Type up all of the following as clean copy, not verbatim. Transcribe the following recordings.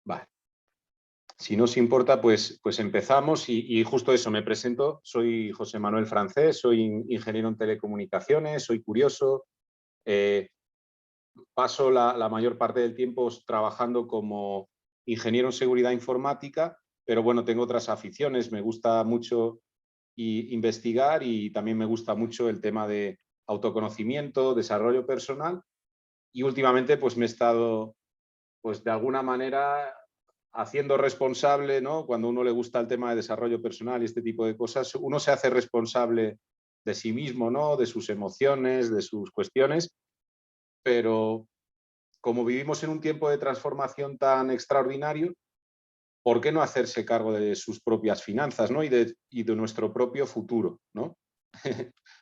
Vale. Si no os importa, pues empezamos y justo eso, me presento. Soy José Manuel Francés, soy ingeniero en telecomunicaciones, soy curioso. eh, Paso la mayor parte del tiempo trabajando como ingeniero en seguridad informática, pero bueno, tengo otras aficiones. Me gusta mucho investigar y también me gusta mucho el tema de autoconocimiento, desarrollo personal y últimamente pues me he estado pues de alguna manera haciendo responsable, ¿no? Cuando a uno le gusta el tema de desarrollo personal y este tipo de cosas, uno se hace responsable de sí mismo, ¿no? De sus emociones, de sus cuestiones, pero como vivimos en un tiempo de transformación tan extraordinario, ¿por qué no hacerse cargo de sus propias finanzas, ¿no? Y de nuestro propio futuro, ¿no?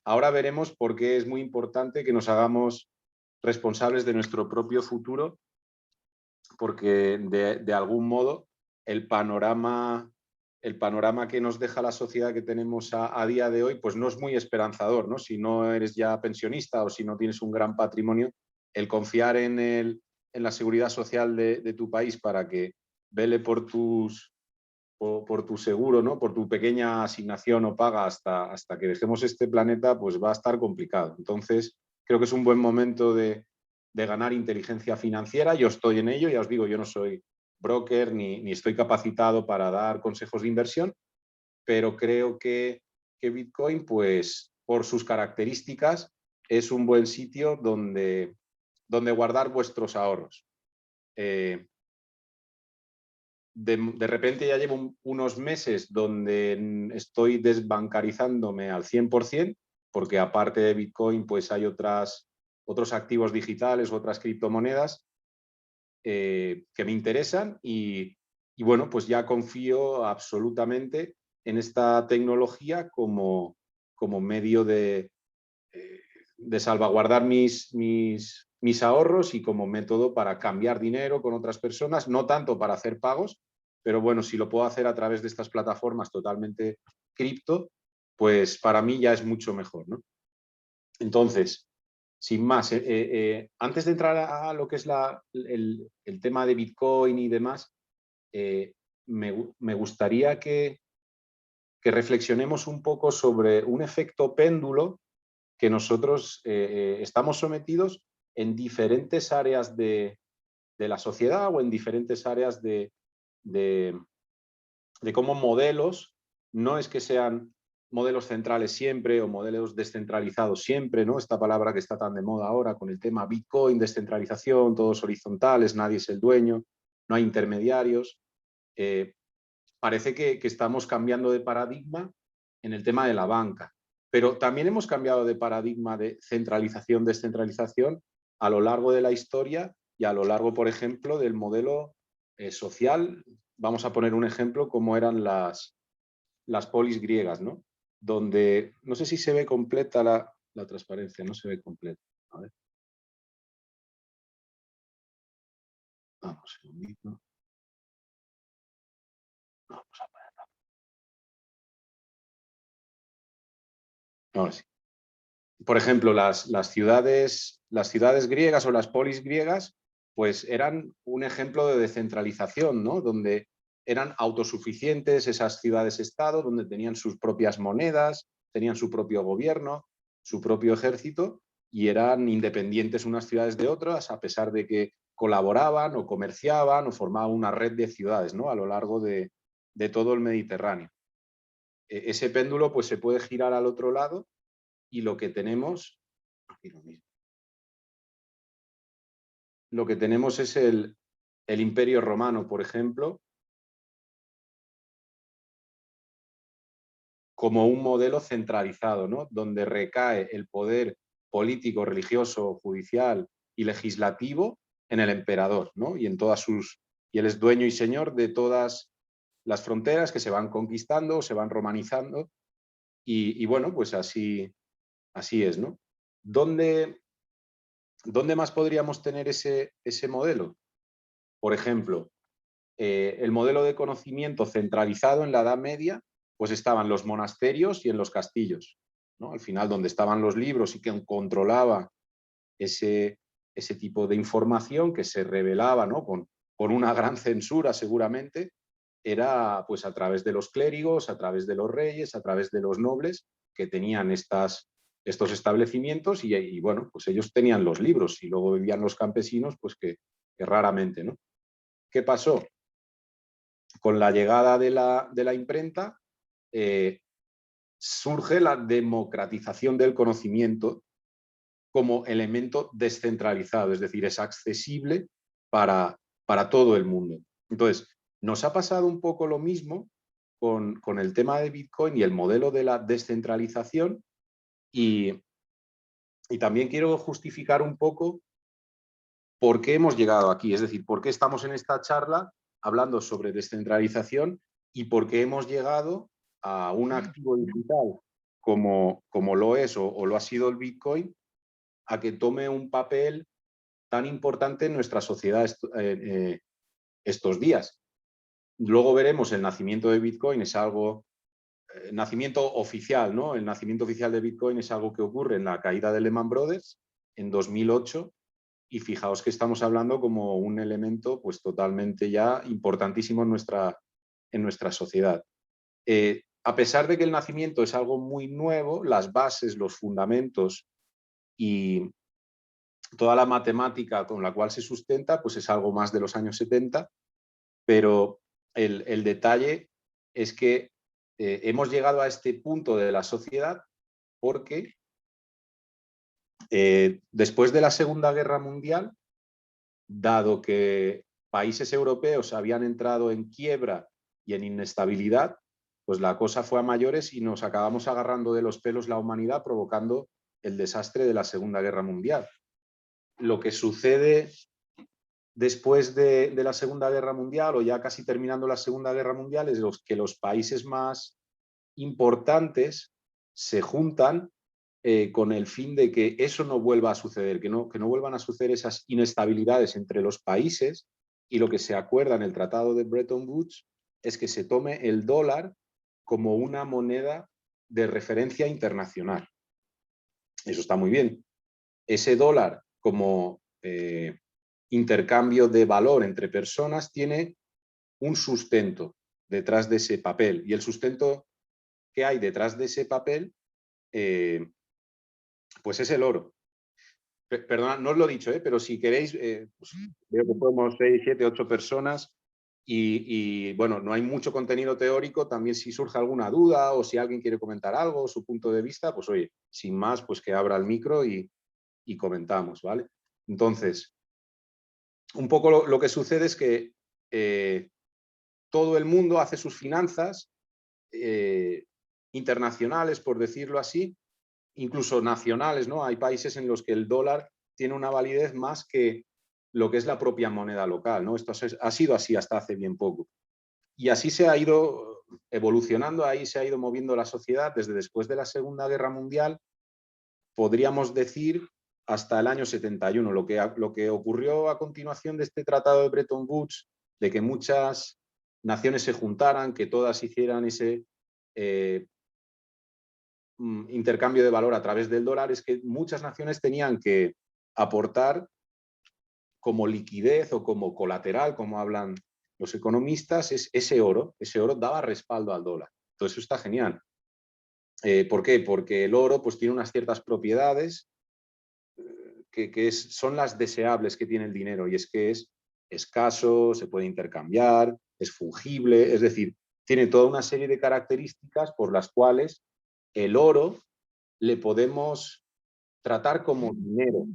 Ahora veremos por qué es muy importante que nos hagamos responsables de nuestro propio futuro, porque de algún modo el panorama, el panorama que nos deja la sociedad que tenemos a día de hoy, pues no es muy esperanzador, ¿no? Si no eres ya pensionista o si no tienes un gran patrimonio, el confiar en la seguridad social de tu país para que vele por tu seguro, ¿no? Por tu pequeña asignación o paga hasta que dejemos este planeta, pues va a estar complicado. Entonces, creo que es un buen momento de ganar inteligencia financiera. Yo estoy en ello, ya os digo, yo no soy broker ni estoy capacitado para dar consejos de inversión, pero creo que Bitcoin, pues por sus características, es un buen sitio donde guardar vuestros ahorros. De repente ya llevo unos meses donde estoy desbancarizándome al 100%, porque aparte de Bitcoin pues hay otros activos digitales, otras criptomonedas que me interesan y bueno, pues ya confío absolutamente en esta tecnología como medio de salvaguardar mis ahorros y como método para cambiar dinero con otras personas, no tanto para hacer pagos, pero bueno, si lo puedo hacer a través de estas plataformas totalmente cripto, pues para mí ya es mucho mejor, ¿no? Entonces, sin más, antes de entrar a lo que es el tema de Bitcoin y demás, me gustaría que reflexionemos un poco sobre un efecto péndulo que nosotros estamos sometidos en diferentes áreas de la sociedad o en diferentes áreas de cómo modelos, no es que sean modelos centrales siempre o modelos descentralizados siempre, ¿no? Esta palabra que está tan de moda ahora con el tema Bitcoin, descentralización, todos horizontales, nadie es el dueño, no hay intermediarios. Parece que estamos cambiando de paradigma en el tema de la banca, pero también hemos cambiado de paradigma de centralización, descentralización a lo largo de la historia y a lo largo, por ejemplo, del modelo social. Vamos a poner un ejemplo como eran las polis griegas, ¿no? Donde, no sé si se ve completa la transparencia, no se ve completa. A ver. Vamos, un segundito. Vamos a ponerla. Ahora sí. Por ejemplo, las ciudades griegas o las polis griegas, pues eran un ejemplo de descentralización, ¿no? Donde eran autosuficientes esas ciudades-estado, donde tenían sus propias monedas, tenían su propio gobierno, su propio ejército y eran independientes unas ciudades de otras, a pesar de que colaboraban o comerciaban o formaban una red de ciudades, ¿no? A lo largo de todo el Mediterráneo. Ese péndulo pues, se puede girar al otro lado y lo que tenemos, aquí lo que tenemos es el Imperio Romano, por ejemplo, como un modelo centralizado, ¿no? Donde recae el poder político, religioso, judicial y legislativo en el emperador, ¿no? Y él es dueño y señor de todas las fronteras que se van conquistando, se van romanizando y bueno, pues así es, ¿no? ¿Dónde, ¿Dónde más podríamos tener ese modelo? Por ejemplo, el modelo de conocimiento centralizado en la Edad Media, pues estaban los monasterios y en los castillos, ¿no? Al final, donde estaban los libros y que controlaba ese tipo de información que se revelaba, ¿no? con una gran censura seguramente, era pues a través de los clérigos, a través de los reyes, a través de los nobles que tenían estos establecimientos y bueno, pues ellos tenían los libros y luego vivían los campesinos, pues que raramente, ¿no? ¿Qué pasó? Con la llegada de la imprenta surge la democratización del conocimiento como elemento descentralizado, es decir, es accesible para todo el mundo. Entonces, nos ha pasado un poco lo mismo con el tema de Bitcoin y el modelo de la descentralización y también quiero justificar un poco por qué hemos llegado aquí, es decir, por qué estamos en esta charla hablando sobre descentralización y por qué hemos llegado a un activo digital como lo es o lo ha sido el Bitcoin, a que tome un papel tan importante en nuestra sociedad estos días. Luego veremos el nacimiento de Bitcoin, es algo, nacimiento oficial, ¿no? El nacimiento oficial de Bitcoin es algo que ocurre en la caída de Lehman Brothers en 2008 y fijaos que estamos hablando como un elemento pues totalmente ya importantísimo en nuestra sociedad. A pesar de que el nacimiento es algo muy nuevo, las bases, los fundamentos y toda la matemática con la cual se sustenta pues es algo más de los años 70, pero el detalle es que hemos llegado a este punto de la sociedad porque después de la Segunda Guerra Mundial, dado que países europeos habían entrado en quiebra y en inestabilidad, pues la cosa fue a mayores y nos acabamos agarrando de los pelos la humanidad, provocando el desastre de la Segunda Guerra Mundial. Lo que sucede después de la Segunda Guerra Mundial o ya casi terminando la Segunda Guerra Mundial es que los países más importantes se juntan con el fin de que eso no vuelva a suceder, que no vuelvan a suceder esas inestabilidades entre los países y lo que se acuerda en el Tratado de Bretton Woods es que se tome el dólar como una moneda de referencia internacional. Eso está muy bien. Ese dólar como intercambio de valor entre personas tiene un sustento detrás de ese papel y el sustento que hay detrás de ese papel pues es el oro. Perdona, no os lo he dicho, pero si queréis, pues veo que podemos 6, 7, 8 personas y bueno, no hay mucho contenido teórico, también si surge alguna duda o si alguien quiere comentar algo, su punto de vista, pues oye, sin más, pues que abra el micro y comentamos, ¿vale? Entonces, un poco lo que sucede es que todo el mundo hace sus finanzas internacionales, por decirlo así, incluso nacionales, ¿no? Hay países en los que el dólar tiene una validez más que lo que es la propia moneda local, ¿no? Esto ha sido así hasta hace bien poco. Y así se ha ido evolucionando, ahí se ha ido moviendo la sociedad desde después de la Segunda Guerra Mundial, podríamos decir hasta el año 71. Lo que ocurrió a continuación de este tratado de Bretton Woods, de que muchas naciones se juntaran, que todas hicieran ese intercambio de valor a través del dólar, es que muchas naciones tenían que aportar como liquidez o como colateral, como hablan los economistas, es ese oro daba respaldo al dólar. Entonces eso está genial. ¿Por qué? Porque el oro pues, tiene unas ciertas propiedades que son las deseables que tiene el dinero, y es que es escaso, se puede intercambiar, es fungible, es decir, tiene toda una serie de características por las cuales el oro le podemos tratar como dinero.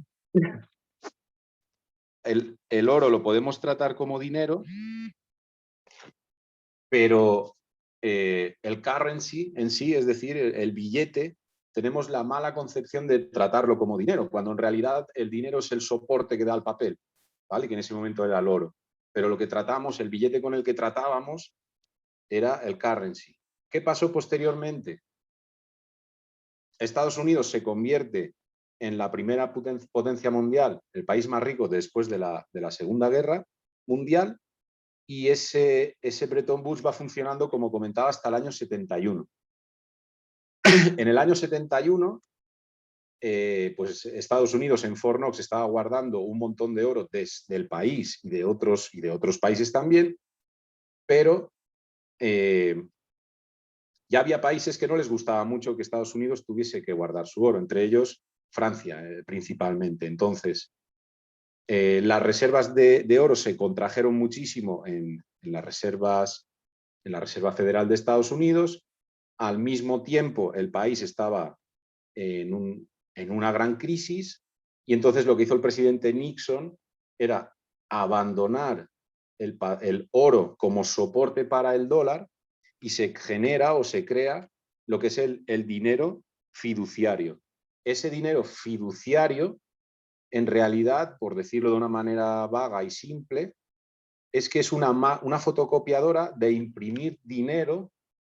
El oro lo podemos tratar como dinero, pero el currency en sí, es decir, el billete, tenemos la mala concepción de tratarlo como dinero, cuando en realidad el dinero es el soporte que da el papel, ¿vale? Que en ese momento era el oro. Pero lo que tratamos, el billete con el que tratábamos, era el currency. ¿Qué pasó posteriormente? Estados Unidos se convierte en la primera potencia mundial, el país más rico después de la Segunda Guerra Mundial, y ese Bretton Woods va funcionando, como comentaba, hasta el año 71. En el año 71 pues Estados Unidos en Fort Knox estaba guardando un montón de oro desde el país y de otros países también, pero ya había países que no les gustaba mucho que Estados Unidos tuviese que guardar su oro, entre ellos Francia principalmente. Entonces, las reservas de oro se contrajeron muchísimo en la Reserva Federal de Estados Unidos. Al mismo tiempo, el país estaba en una gran crisis y entonces lo que hizo el presidente Nixon era abandonar el oro como soporte para el dólar y se genera o se crea lo que es el dinero fiduciario. Ese dinero fiduciario, en realidad, por decirlo de una manera vaga y simple, es que es una fotocopiadora de imprimir dinero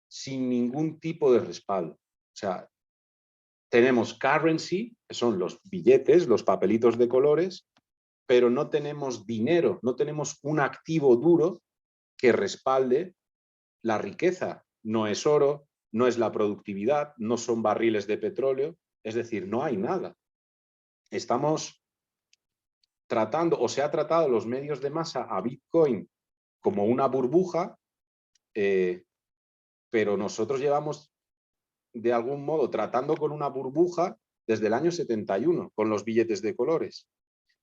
sin ningún tipo de respaldo. O sea, tenemos currency, que son los billetes, los papelitos de colores, pero no tenemos dinero, no tenemos un activo duro que respalde la riqueza. No es oro, no es la productividad, no son barriles de petróleo, es decir, no hay nada. Estamos tratando, o se ha tratado los medios de masa a Bitcoin como una burbuja, pero nosotros llevamos de algún modo tratando con una burbuja desde el año 71 con los billetes de colores.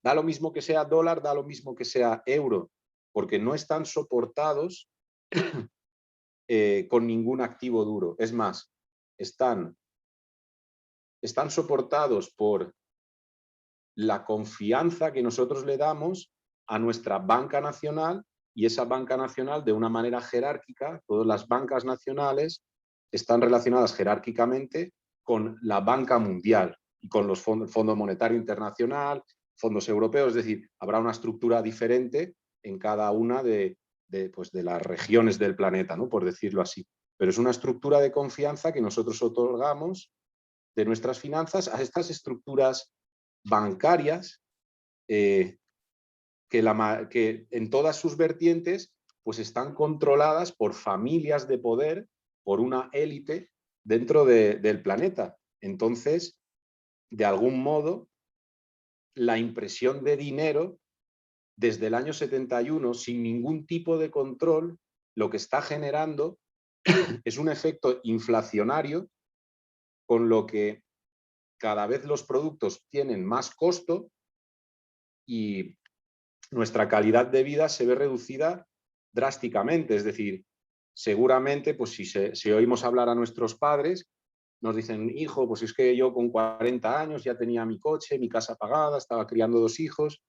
Da lo mismo que sea dólar, da lo mismo que sea euro, porque no están soportados con ningún activo duro. Es más, están soportados por la confianza que nosotros le damos a nuestra banca nacional, y esa banca nacional de una manera jerárquica, todas las bancas nacionales están relacionadas jerárquicamente con la banca mundial y con los Fondo Monetario Internacional, fondos europeos, es decir, habrá una estructura diferente en cada una de las regiones del planeta, ¿no? Por decirlo así. Pero es una estructura de confianza que nosotros otorgamos de nuestras finanzas a estas estructuras bancarias que en todas sus vertientes pues están controladas por familias de poder, por una élite dentro del planeta. Entonces, de algún modo, la impresión de dinero desde el año 71, sin ningún tipo de control, lo que está generando es un efecto inflacionario, con lo que cada vez los productos tienen más costo y nuestra calidad de vida se ve reducida drásticamente. Es decir, seguramente, pues si oímos hablar a nuestros padres, nos dicen, hijo, pues es que yo con 40 años ya tenía mi coche, mi casa pagada, estaba criando 2 hijos.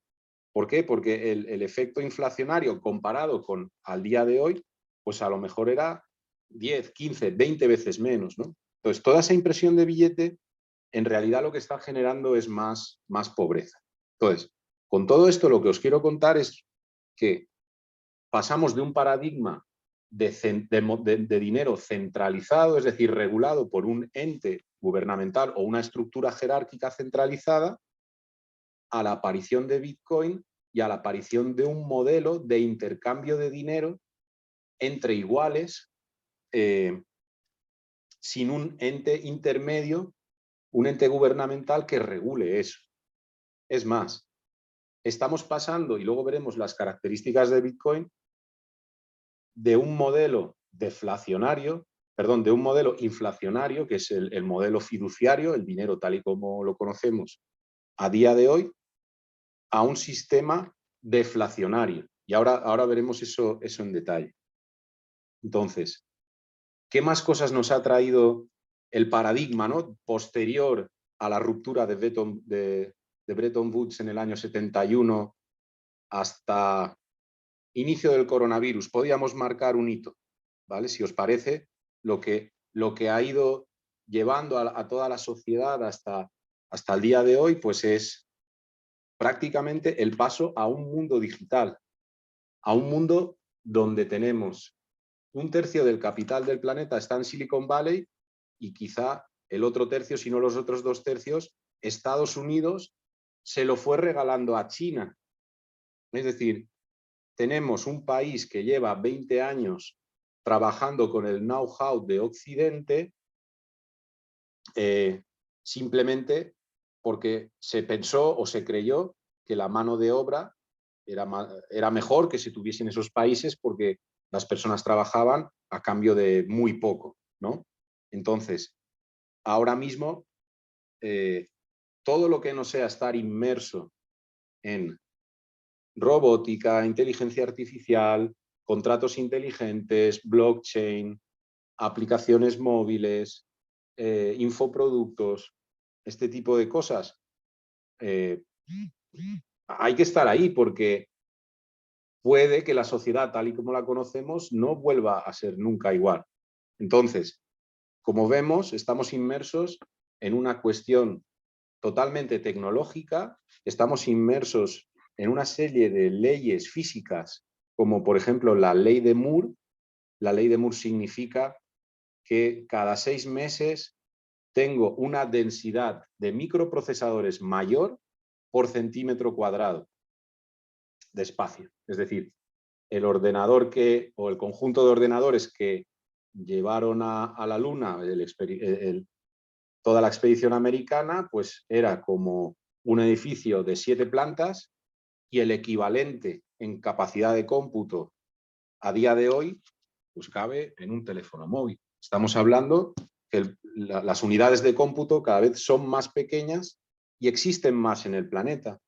¿Por qué? Porque el efecto inflacionario comparado con al día de hoy, pues a lo mejor era 10, 15, 20 veces menos, ¿no? Entonces, toda esa impresión de billete, en realidad lo que está generando es más pobreza. Entonces, con todo esto lo que os quiero contar es que pasamos de un paradigma de dinero centralizado, es decir, regulado por un ente gubernamental o una estructura jerárquica centralizada, a la aparición de Bitcoin y a la aparición de un modelo de intercambio de dinero entre iguales, sin un ente intermedio, un ente gubernamental que regule eso. Es más, estamos pasando, y luego veremos las características de Bitcoin, de un modelo deflacionario, perdón, de un modelo inflacionario, que es el modelo fiduciario, el dinero tal y como lo conocemos a día de hoy, a un sistema deflacionario. Y ahora veremos eso en detalle. Entonces, ¿qué más cosas nos ha traído el paradigma, ¿no?, posterior a la ruptura de Bretton Woods en el año 71 hasta inicio del coronavirus? Podíamos marcar un hito, ¿vale? Si os parece, lo que ha ido llevando a toda la sociedad hasta el día de hoy, pues es prácticamente el paso a un mundo digital, a un mundo donde tenemos un tercio del capital del planeta está en Silicon Valley y quizá el otro tercio, si no los otros 2 tercios, Estados Unidos se lo fue regalando a China. Es decir, tenemos un país que lleva 20 años trabajando con el know-how de Occidente, simplemente porque se pensó o se creyó que la mano de obra era mejor que se tuviese en esos países porque las personas trabajaban a cambio de muy poco, ¿no? Entonces, ahora mismo, todo lo que no sea estar inmerso en robótica, inteligencia artificial, contratos inteligentes, blockchain, aplicaciones móviles, infoproductos, este tipo de cosas, eh, hay que estar ahí porque puede que la sociedad tal y como la conocemos no vuelva a ser nunca igual. Entonces, como vemos, estamos inmersos en una cuestión totalmente tecnológica, estamos inmersos en una serie de leyes físicas, como por ejemplo la ley de Moore. La ley de Moore significa que cada 6 meses tengo una densidad de microprocesadores mayor por centímetro cuadrado de espacio. Es decir, el ordenador o el conjunto de ordenadores que llevaron a la Luna toda la expedición americana, pues era como un edificio de 7 plantas y el equivalente en capacidad de cómputo a día de hoy, pues cabe en un teléfono móvil. Estamos hablando que las unidades de cómputo cada vez son más pequeñas y existen más en el planeta.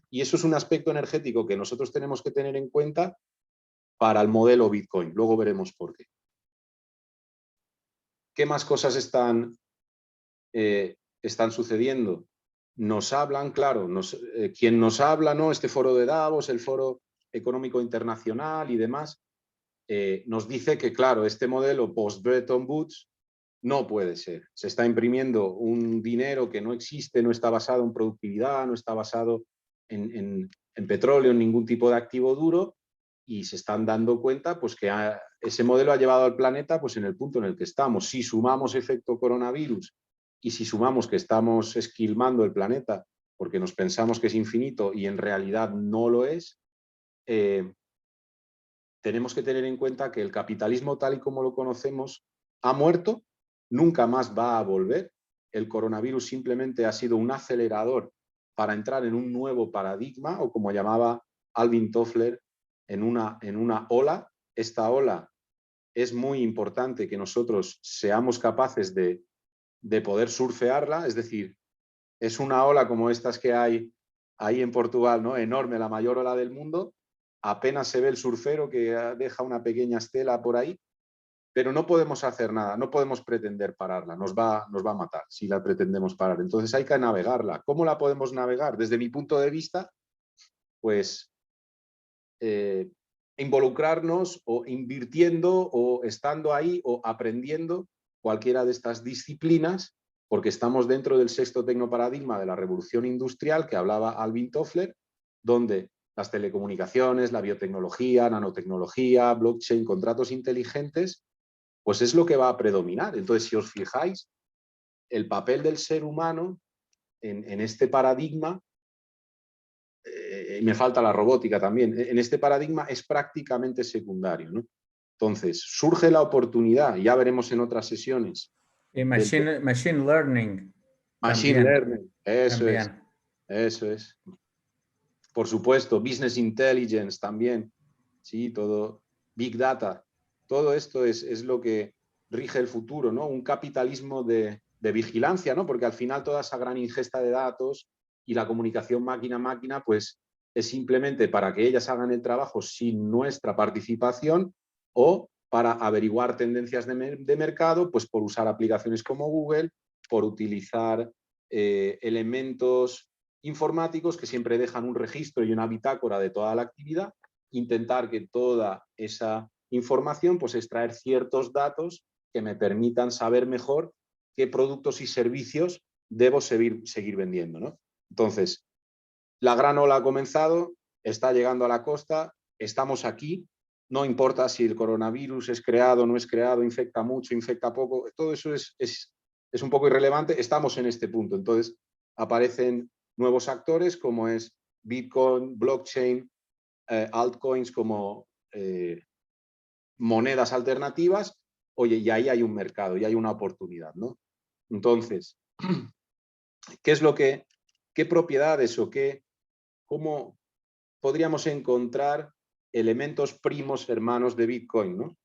Y eso es un aspecto energético que nosotros tenemos que tener en cuenta para el modelo Bitcoin. Luego veremos por qué. ¿Qué más cosas están sucediendo? Nos hablan, claro, quien nos habla, ¿no? Este foro de Davos, el foro económico internacional y demás, nos dice que, claro, este modelo post-Bretton Woods no puede ser. Se está imprimiendo un dinero que no existe, no está basado en productividad, no está basado en petróleo, en ningún tipo de activo duro, y se están dando cuenta pues, que ese modelo ha llevado al planeta pues, en el punto en el que estamos. Si sumamos efecto coronavirus y si sumamos que estamos esquilmando el planeta porque nos pensamos que es infinito y en realidad no lo es, tenemos que tener en cuenta que el capitalismo tal y como lo conocemos ha muerto, nunca más va a volver. El coronavirus simplemente ha sido un acelerador para entrar en un nuevo paradigma, o como llamaba Alvin Toffler, en una ola. Esta ola es muy importante que nosotros seamos capaces de poder surfearla, es decir, es una ola como estas que hay ahí en Portugal, ¿no? Enorme, la mayor ola del mundo, apenas se ve el surfero que deja una pequeña estela por ahí, pero no podemos hacer nada, no podemos pretender pararla, nos va a matar si la pretendemos parar. Entonces hay que navegarla. ¿Cómo la podemos navegar? Desde mi punto de vista, pues involucrarnos o invirtiendo o estando ahí o aprendiendo cualquiera de estas disciplinas, porque estamos dentro del sexto tecnoparadigma de la revolución industrial que hablaba Alvin Toffler, donde las telecomunicaciones, la biotecnología, nanotecnología, blockchain, contratos inteligentes, pues es lo que va a predominar. Entonces, si os fijáis, el papel del ser humano en este paradigma, me falta la robótica también, en este paradigma es prácticamente secundario, ¿no? Entonces, surge la oportunidad, ya veremos en otras sesiones. Y machine learning Machine también, learning, eso es, también. eso es. Por supuesto, business intelligence también, sí, todo, big data, todo esto es lo que rige el futuro, ¿no? Un capitalismo de vigilancia, ¿no? Porque al final toda esa gran ingesta de datos y la comunicación máquina-máquina, pues es simplemente para que ellas hagan el trabajo sin nuestra participación o para averiguar tendencias de mercado, pues por usar aplicaciones como Google, por utilizar elementos informáticos que siempre dejan un registro y una bitácora de toda la actividad, intentar que toda esa información, pues extraer ciertos datos que me permitan saber mejor qué productos y servicios debo seguir vendiendo, ¿no? Entonces, la gran ola ha comenzado, está llegando a la costa, estamos aquí, no importa si el coronavirus es creado o no es creado, infecta mucho, infecta poco, todo eso es un poco irrelevante, estamos en este punto. Entonces, aparecen nuevos actores como es Bitcoin, blockchain, altcoins como monedas alternativas, oye, y ahí hay un mercado, y hay una oportunidad, ¿no? Entonces, ¿Qué propiedades o cómo podríamos encontrar elementos primos hermanos de Bitcoin, ¿no?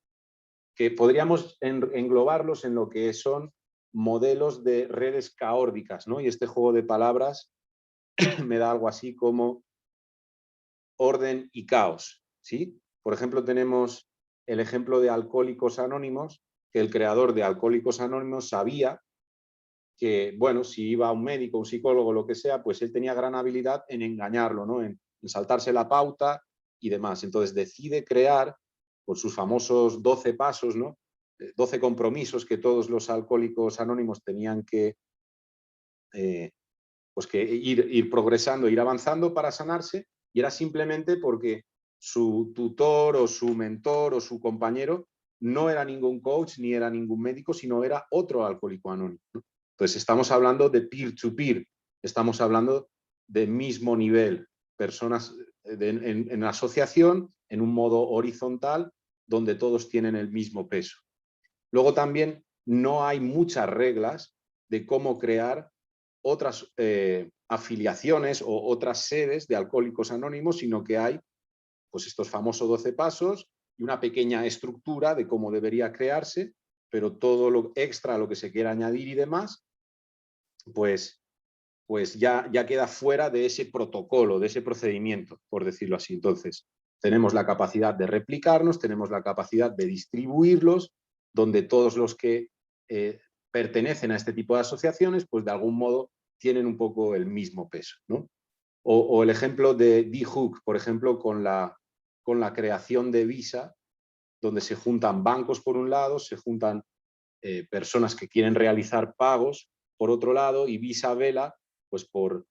Que podríamos englobarlos en lo que son modelos de redes caórdicas, ¿no? Y este juego de palabras me da algo así como orden y caos, ¿sí? Por ejemplo, tenemos el ejemplo de Alcohólicos Anónimos, que el creador de Alcohólicos Anónimos sabía que, bueno, si iba a un médico, un psicólogo, lo que sea, pues él tenía gran habilidad en engañarlo, ¿no? En saltarse la pauta y demás. Entonces decide crear, por sus famosos 12 pasos, ¿no? 12 compromisos que todos los alcohólicos anónimos tenían pues que ir progresando, ir avanzando para sanarse, y era simplemente porque su tutor o su mentor o su compañero no era ningún coach ni era ningún médico, sino era otro alcohólico anónimo, ¿no? Entonces estamos hablando de peer-to-peer, estamos hablando de mismo nivel, personas en asociación, en un modo horizontal, donde todos tienen el mismo peso. Luego también no hay muchas reglas de cómo crear otras afiliaciones o otras sedes de Alcohólicos Anónimos, sino que hay pues estos famosos 12 pasos y una pequeña estructura de cómo debería crearse, pero todo lo extra, lo que se quiera añadir y demás, pues ya queda fuera de ese protocolo, de ese procedimiento, por decirlo así. Entonces, tenemos la capacidad de replicarnos, tenemos la capacidad de distribuirlos, donde todos los que pertenecen a este tipo de asociaciones, pues de algún modo tienen un poco el mismo peso, ¿no? O el ejemplo de D-Hook, por ejemplo, con la creación de Visa, donde se juntan bancos por un lado, se juntan personas que quieren realizar pagos por otro lado, y Visa vela pues por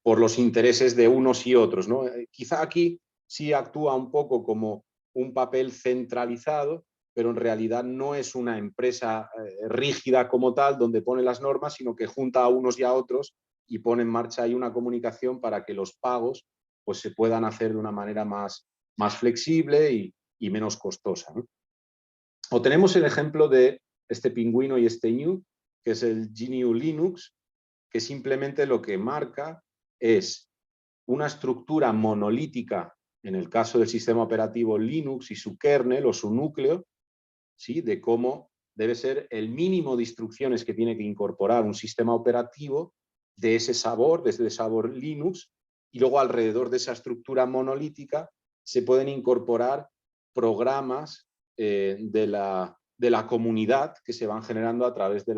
los intereses de unos y otros, ¿no? Quizá aquí sí actúa un poco como un papel centralizado, pero en realidad no es una empresa rígida como tal, donde pone las normas, sino que junta a unos y a otros y pone en marcha ahí una comunicación para que los pagos pues, se puedan hacer de una manera más flexible y menos costosa, ¿no? O tenemos el ejemplo de este pingüino y este ñu, que es el GNU Linux, que simplemente lo que marca es una estructura monolítica, en el caso del sistema operativo Linux y su kernel o su núcleo, ¿sí? De cómo debe ser el mínimo de instrucciones que tiene que incorporar un sistema operativo de ese sabor, desde el sabor Linux, y luego alrededor de esa estructura monolítica se pueden incorporar programas de la comunidad que se van generando a través de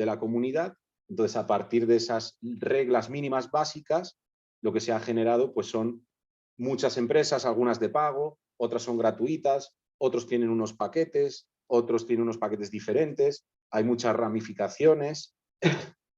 la comunidad. Entonces, a partir de esas reglas mínimas básicas, lo que se ha generado pues son muchas empresas, algunas de pago, otras son gratuitas, otros tienen unos paquetes, otros tienen unos paquetes diferentes, hay muchas ramificaciones,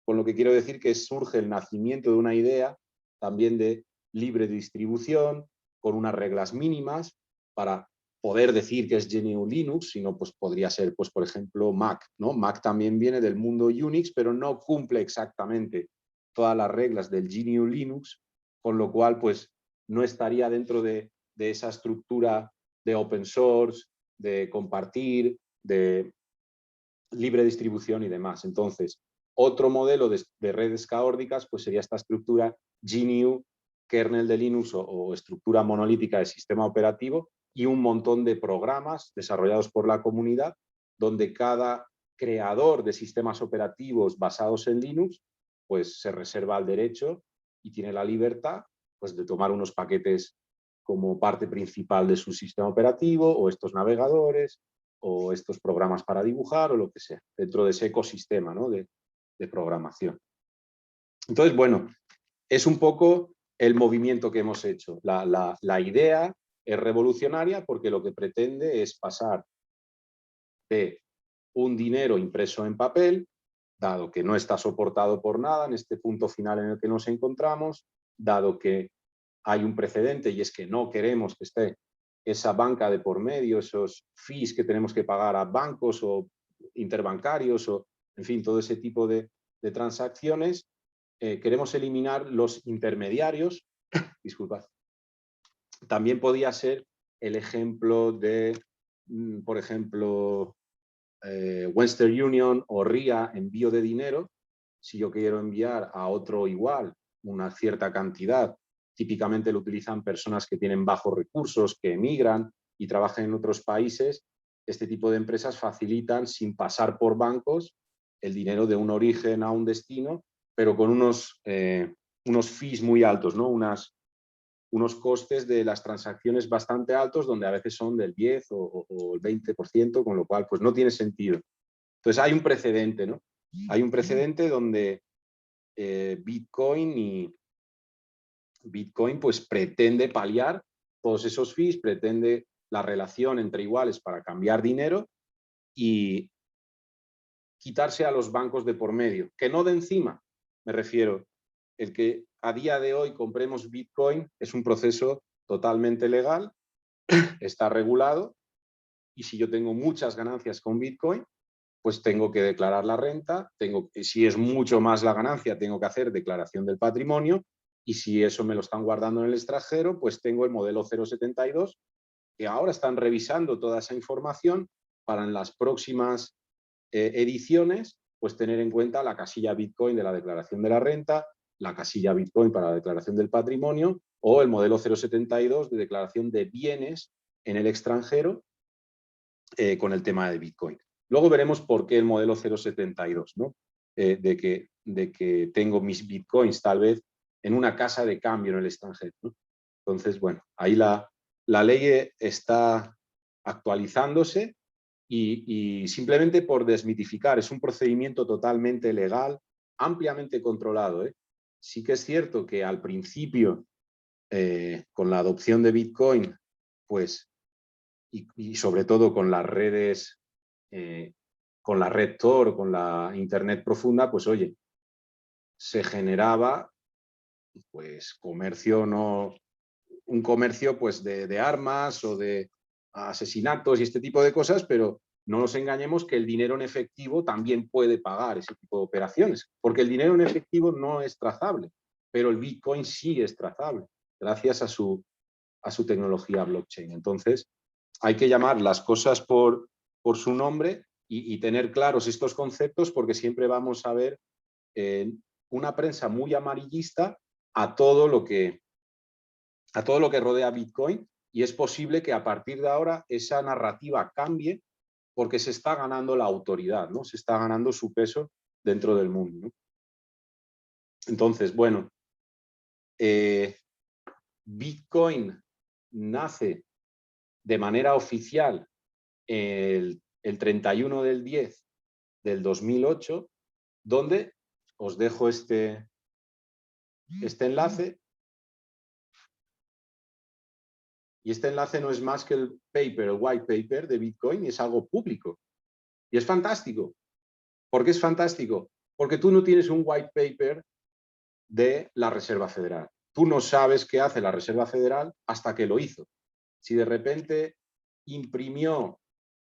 con lo que quiero decir que surge el nacimiento de una idea también de libre distribución, con unas reglas mínimas para poder decir que es GNU Linux, sino pues podría ser, pues, por ejemplo, Mac, ¿no? Mac también viene del mundo Unix, pero no cumple exactamente todas las reglas del GNU Linux, con lo cual pues no estaría dentro de esa estructura de open source, de compartir, de libre distribución y demás. Entonces, otro modelo de redes caórdicas pues sería esta estructura GNU, kernel de Linux o estructura monolítica de sistema operativo, y un montón de programas desarrollados por la comunidad, donde cada creador de sistemas operativos basados en Linux pues se reserva el derecho y tiene la libertad pues de tomar unos paquetes como parte principal de su sistema operativo, o estos navegadores, o estos programas para dibujar, o lo que sea, dentro de ese ecosistema, ¿no? de programación. Entonces, bueno, es un poco el movimiento que hemos hecho. La idea es revolucionaria porque lo que pretende es pasar de un dinero impreso en papel, dado que no está soportado por nada en este punto final en el que nos encontramos, dado que hay un precedente y es que no queremos que esté esa banca de por medio, esos fees que tenemos que pagar a bancos o interbancarios, o en fin, todo ese tipo de transacciones. Queremos eliminar los intermediarios. Disculpad. También podía ser el ejemplo de, por ejemplo, Western Union o RIA, envío de dinero, si yo quiero enviar a otro igual una cierta cantidad, típicamente lo utilizan personas que tienen bajos recursos, que emigran y trabajan en otros países. Este tipo de empresas facilitan, sin pasar por bancos, el dinero de un origen a un destino, pero con unos fees muy altos, ¿no? Unos costes de las transacciones bastante altos, donde a veces son del 10 o el 20%, con lo cual pues no tiene sentido. Entonces hay un precedente, ¿no? Hay un precedente donde Bitcoin pues pretende paliar todos esos fees, pretende la relación entre iguales para cambiar dinero y quitarse a los bancos de por medio. Que no de encima, me refiero, el que a día de hoy compremos Bitcoin es un proceso totalmente legal, está regulado, y si yo tengo muchas ganancias con Bitcoin, pues tengo que declarar la renta, si es mucho más la ganancia, tengo que hacer declaración del patrimonio, y si eso me lo están guardando en el extranjero, pues tengo el modelo 072, que ahora están revisando toda esa información para en las próximas ediciones, pues tener en cuenta la casilla Bitcoin de la declaración de la renta, la casilla Bitcoin para la declaración del patrimonio o el modelo 072 de declaración de bienes en el extranjero con el tema de Bitcoin. Luego veremos por qué el modelo 072, ¿no? De que tengo mis Bitcoins tal vez en una casa de cambio en el extranjero, ¿no? Entonces, bueno, ahí la ley está actualizándose y simplemente por desmitificar, es un procedimiento totalmente legal, ampliamente controlado, ¿eh? Sí que es cierto que al principio, con la adopción de Bitcoin, pues, y sobre todo con las redes, con la red Tor, con la Internet profunda, pues oye, se generaba pues comercio, no, un comercio pues de armas o de asesinatos y este tipo de cosas, pero no nos engañemos que el dinero en efectivo también puede pagar ese tipo de operaciones, porque el dinero en efectivo no es trazable, pero el Bitcoin sí es trazable, gracias a su tecnología blockchain. Entonces, hay que llamar las cosas por su nombre y tener claros estos conceptos, porque siempre vamos a ver una prensa muy amarillista a todo lo que rodea Bitcoin, y es posible que a partir de ahora esa narrativa cambie porque se está ganando la autoridad, ¿no? Se está ganando su peso dentro del mundo, ¿no? Entonces, bueno, Bitcoin nace de manera oficial el 31 del 10 del 2008, donde os dejo este enlace. Y este enlace no es más que el white paper de Bitcoin, y es algo público. Y es fantástico. ¿Por qué es fantástico? Porque tú no tienes un white paper de la Reserva Federal. Tú no sabes qué hace la Reserva Federal hasta que lo hizo. Si de repente imprimió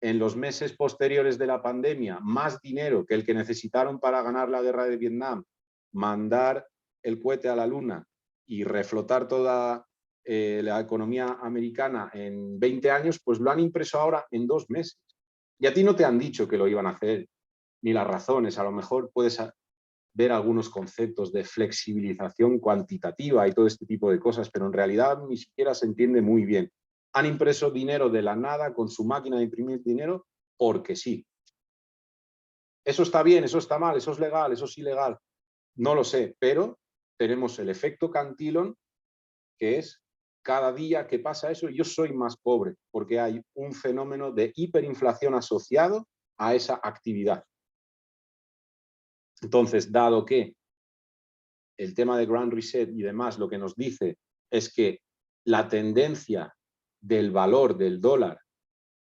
en los meses posteriores de la pandemia más dinero que el que necesitaron para ganar la guerra de Vietnam, mandar el cohete a la luna y reflotar toda la economía americana en 20 años, pues lo han impreso ahora en 2 meses. Y a ti no te han dicho que lo iban a hacer, ni las razones. A lo mejor puedes ver algunos conceptos de flexibilización cuantitativa y todo este tipo de cosas, pero en realidad ni siquiera se entiende muy bien. Han impreso dinero de la nada con su máquina de imprimir dinero porque sí. Eso está bien, eso está mal, eso es legal, eso es ilegal. No lo sé, pero tenemos el efecto Cantillon, que es cada día que pasa eso yo soy más pobre, porque hay un fenómeno de hiperinflación asociado a esa actividad. Entonces, dado que el tema de Grand Reset y demás lo que nos dice es que la tendencia del valor del dólar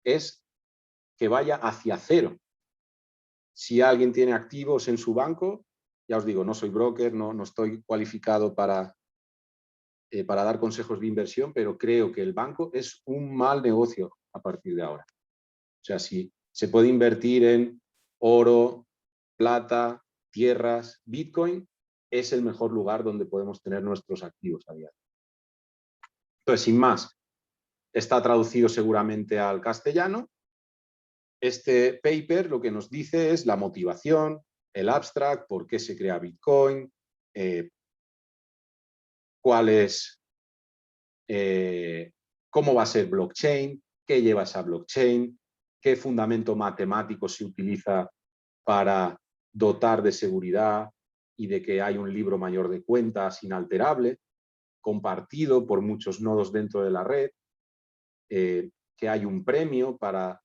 es que vaya hacia cero. Si alguien tiene activos en su banco, ya os digo, no soy broker, no estoy cualificado para dar consejos de inversión, pero creo que el banco es un mal negocio a partir de ahora. O sea, si se puede invertir en oro, plata, tierras, Bitcoin, es el mejor lugar donde podemos tener nuestros activos a día de hoy. Entonces, sin más, está traducido seguramente al castellano. Este paper lo que nos dice es la motivación, el abstract, por qué se crea Bitcoin, cómo va a ser blockchain, qué lleva esa blockchain, qué fundamento matemático se utiliza para dotar de seguridad y de que hay un libro mayor de cuentas inalterable, compartido por muchos nodos dentro de la red, que hay un premio para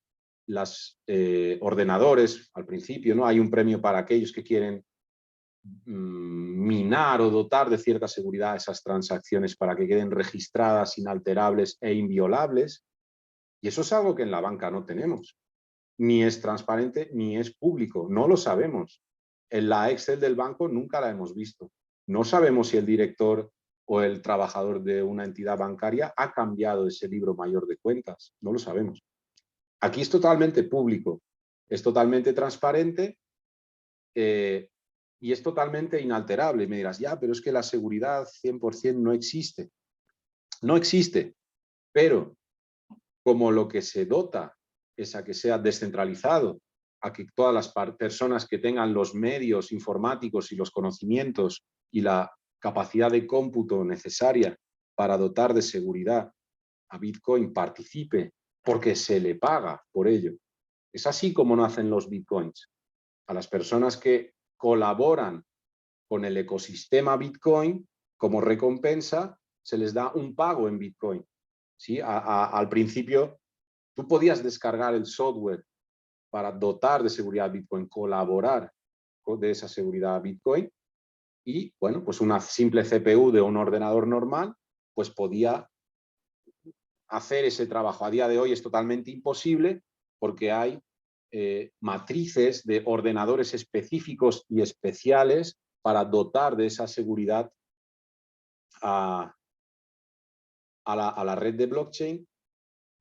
los ordenadores, al principio, ¿no? Hay un premio para aquellos que quieren minar o dotar de cierta seguridad esas transacciones para que queden registradas, inalterables e inviolables. Y eso es algo que en la banca no tenemos. Ni es transparente ni es público. No lo sabemos. En la Excel del banco nunca la hemos visto. No sabemos si el director o el trabajador de una entidad bancaria ha cambiado ese libro mayor de cuentas. No lo sabemos. Aquí es totalmente público, es totalmente transparente y es totalmente inalterable. Y me dirás, ya, pero es que la seguridad 100% no existe. No existe, pero como lo que se dota es a que sea descentralizado, a que todas las personas que tengan los medios informáticos y los conocimientos y la capacidad de cómputo necesaria para dotar de seguridad a Bitcoin participe porque se le paga por ello. Es así como nacen los Bitcoins. A las personas que colaboran con el ecosistema Bitcoin, como recompensa, se les da un pago en Bitcoin. ¿Sí? Al principio, tú podías descargar el software para dotar de seguridad Bitcoin, colaborar de esa seguridad Bitcoin, y bueno, pues una simple CPU de un ordenador normal, pues podía hacer ese trabajo. A día de hoy es totalmente imposible porque hay matrices de ordenadores específicos y especiales para dotar de esa seguridad a la red de blockchain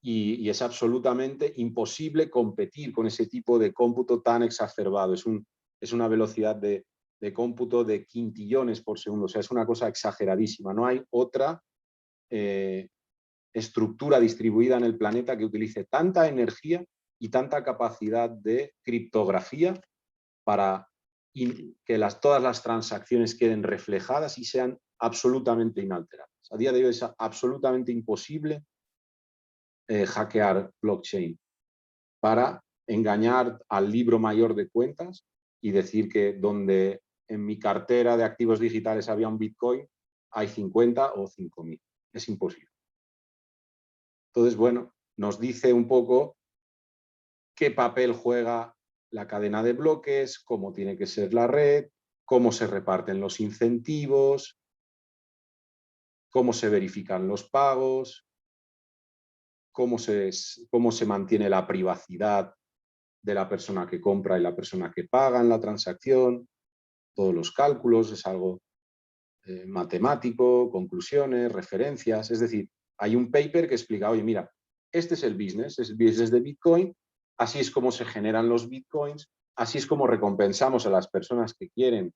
y es absolutamente imposible competir con ese tipo de cómputo tan exacerbado. Es una velocidad de cómputo de quintillones por segundo, o sea, es una cosa exageradísima. No hay otra estructura distribuida en el planeta que utilice tanta energía y tanta capacidad de criptografía para que todas las transacciones queden reflejadas y sean absolutamente inalterables. A día de hoy es absolutamente imposible hackear blockchain para engañar al libro mayor de cuentas y decir que donde en mi cartera de activos digitales había un Bitcoin, hay 50 o 5.000. Es imposible. Entonces, bueno, nos dice un poco qué papel juega la cadena de bloques, cómo tiene que ser la red, cómo se reparten los incentivos, cómo se verifican los pagos, cómo se mantiene la privacidad de la persona que compra y la persona que paga en la transacción, todos los cálculos, es algo matemático, conclusiones, referencias, es decir, hay un paper que explica, oye, mira, este es el business de Bitcoin, así es como se generan los Bitcoins, así es como recompensamos a las personas que quieren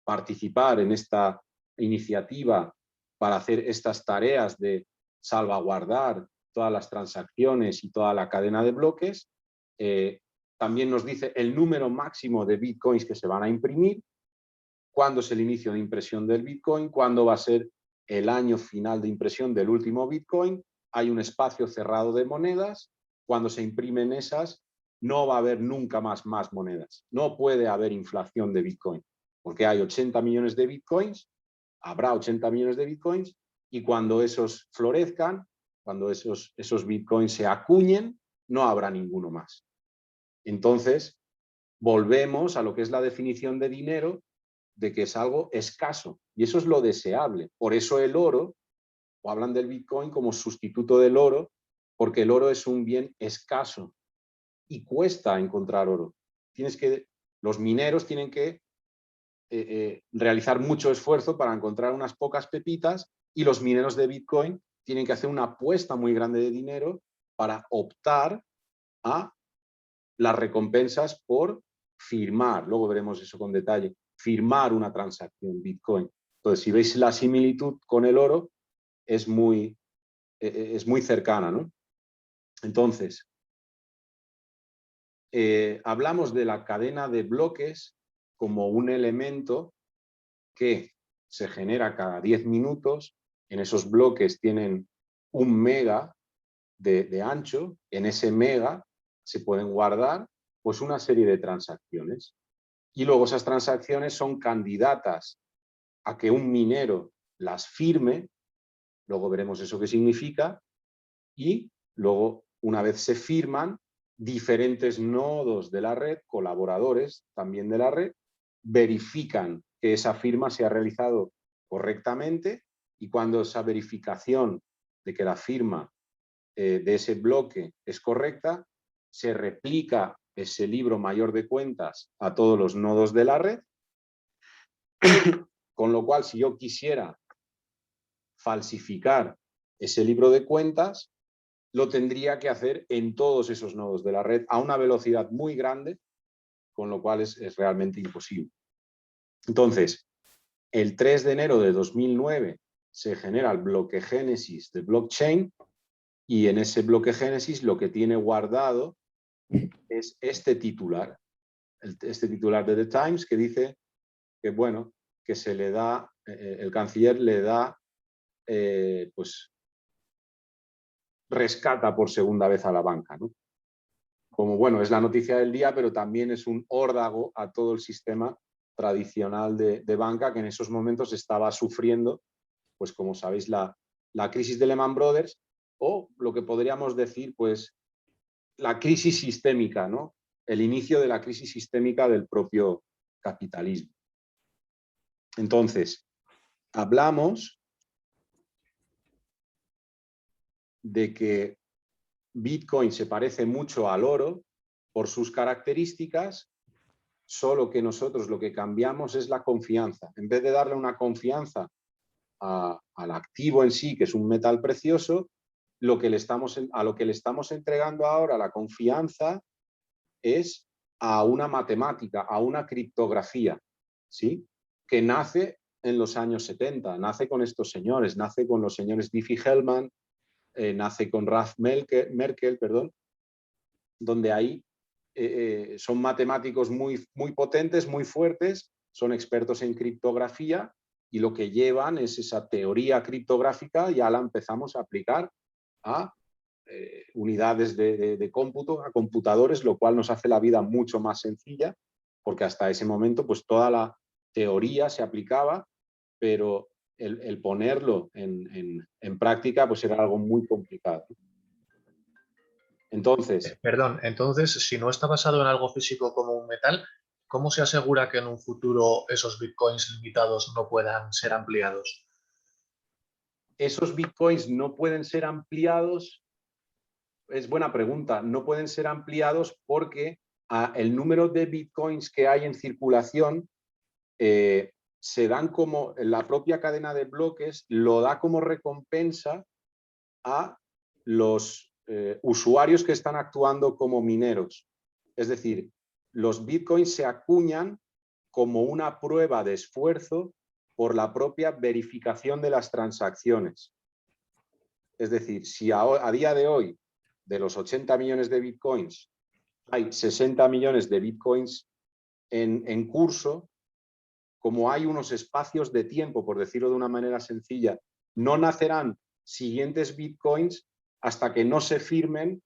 participar en esta iniciativa para hacer estas tareas de salvaguardar todas las transacciones y toda la cadena de bloques. También nos dice el número máximo de Bitcoins que se van a imprimir, cuándo es el inicio de impresión del Bitcoin, cuándo va a ser el año final de impresión del último Bitcoin. Hay un espacio cerrado de monedas. Cuando se imprimen esas, no va a haber nunca más monedas. No puede haber inflación de Bitcoin, porque hay 80 millones de Bitcoins, habrá 80 millones de Bitcoins, y cuando esos florezcan, cuando esos Bitcoins se acuñen, no habrá ninguno más. Entonces, volvemos a lo que es la definición de dinero, de que es algo escaso, y eso es lo deseable. Por eso el oro, o hablan del Bitcoin como sustituto del oro, porque el oro es un bien escaso y cuesta encontrar oro. Los mineros tienen que realizar mucho esfuerzo para encontrar unas pocas pepitas, y los mineros de Bitcoin tienen que hacer una apuesta muy grande de dinero para optar a las recompensas por firmar, luego veremos eso con detalle, firmar una transacción Bitcoin. Entonces, si veis la similitud con el oro, es muy cercana, ¿no? Entonces, hablamos de la cadena de bloques como un elemento que se genera cada 10 minutos. En esos bloques tienen 1 mega de ancho. En ese mega se pueden guardar pues una serie de transacciones. Y luego esas transacciones son candidatas a que un minero las firme. Luego veremos eso qué significa. Y luego, una vez se firman, diferentes nodos de la red, colaboradores también de la red, verifican que esa firma se ha realizado correctamente, y cuando esa verificación de que la firma de ese bloque es correcta, se replica ese libro mayor de cuentas a todos los nodos de la red, con lo cual, si yo quisiera falsificar ese libro de cuentas, lo tendría que hacer en todos esos nodos de la red a una velocidad muy grande, con lo cual es realmente imposible. Entonces, el 3 de enero de 2009 se genera el bloque génesis de blockchain, y en ese bloque génesis lo que tiene guardado es este titular, este titular de The Times, que dice que, bueno, que se le da, el canciller le da, pues, rescata por segunda vez a la banca, ¿no? Como, bueno, es la noticia del día, pero también es un órdago a todo el sistema tradicional de banca, que en esos momentos estaba sufriendo, pues como sabéis, la crisis de Lehman Brothers, o lo que podríamos decir, pues, la crisis sistémica, ¿no? El inicio de la crisis sistémica del propio capitalismo. Entonces, hablamos de que Bitcoin se parece mucho al oro por sus características, solo que nosotros lo que cambiamos es la confianza. En vez de darle una confianza al activo en sí, que es un metal precioso, a lo que le estamos entregando ahora la confianza es a una matemática, a una criptografía, ¿sí? Que nace en los años 70, nace con estos señores, nace con los señores Diffie-Hellman, nace con Ralph Merkle, perdón, donde ahí son matemáticos muy, muy potentes, muy fuertes, son expertos en criptografía, y lo que llevan es esa teoría criptográfica, ya la empezamos a aplicar a unidades de cómputo, a computadores, lo cual nos hace la vida mucho más sencilla, porque hasta ese momento pues toda la teoría se aplicaba, pero el ponerlo en práctica pues era algo muy complicado. Entonces, Perdón, entonces, si no está basado en algo físico como un metal, ¿cómo se asegura que en un futuro esos bitcoins limitados no puedan ser ampliados? esos bitcoins no pueden ser ampliados. Es buena pregunta. No pueden ser ampliados porque el número de bitcoins que hay en circulación se dan como, la propia cadena de bloques lo da como recompensa a los usuarios que están actuando como mineros. Es decir, los bitcoins se acuñan como una prueba de esfuerzo por la propia verificación de las transacciones. Es decir, si a día de hoy, de los 80 millones de bitcoins, hay 60 millones de bitcoins en curso, como hay unos espacios de tiempo, por decirlo de una manera sencilla, no nacerán siguientes bitcoins hasta que no se firmen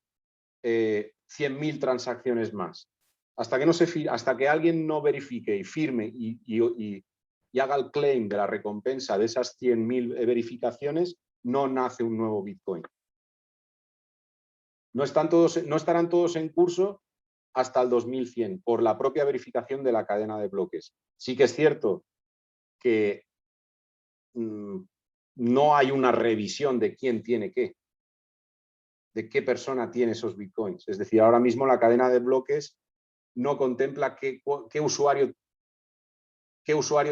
100.000 transacciones más. Hasta que alguien no verifique y firme y haga el claim de la recompensa de esas 100.000 verificaciones, no nace un nuevo bitcoin. No estarán todos en curso hasta el 2100, por la propia verificación de la cadena de bloques. Sí que es cierto que no hay una revisión de quién tiene qué, de qué persona tiene esos bitcoins. Es decir, ahora mismo la cadena de bloques no contempla qué usuario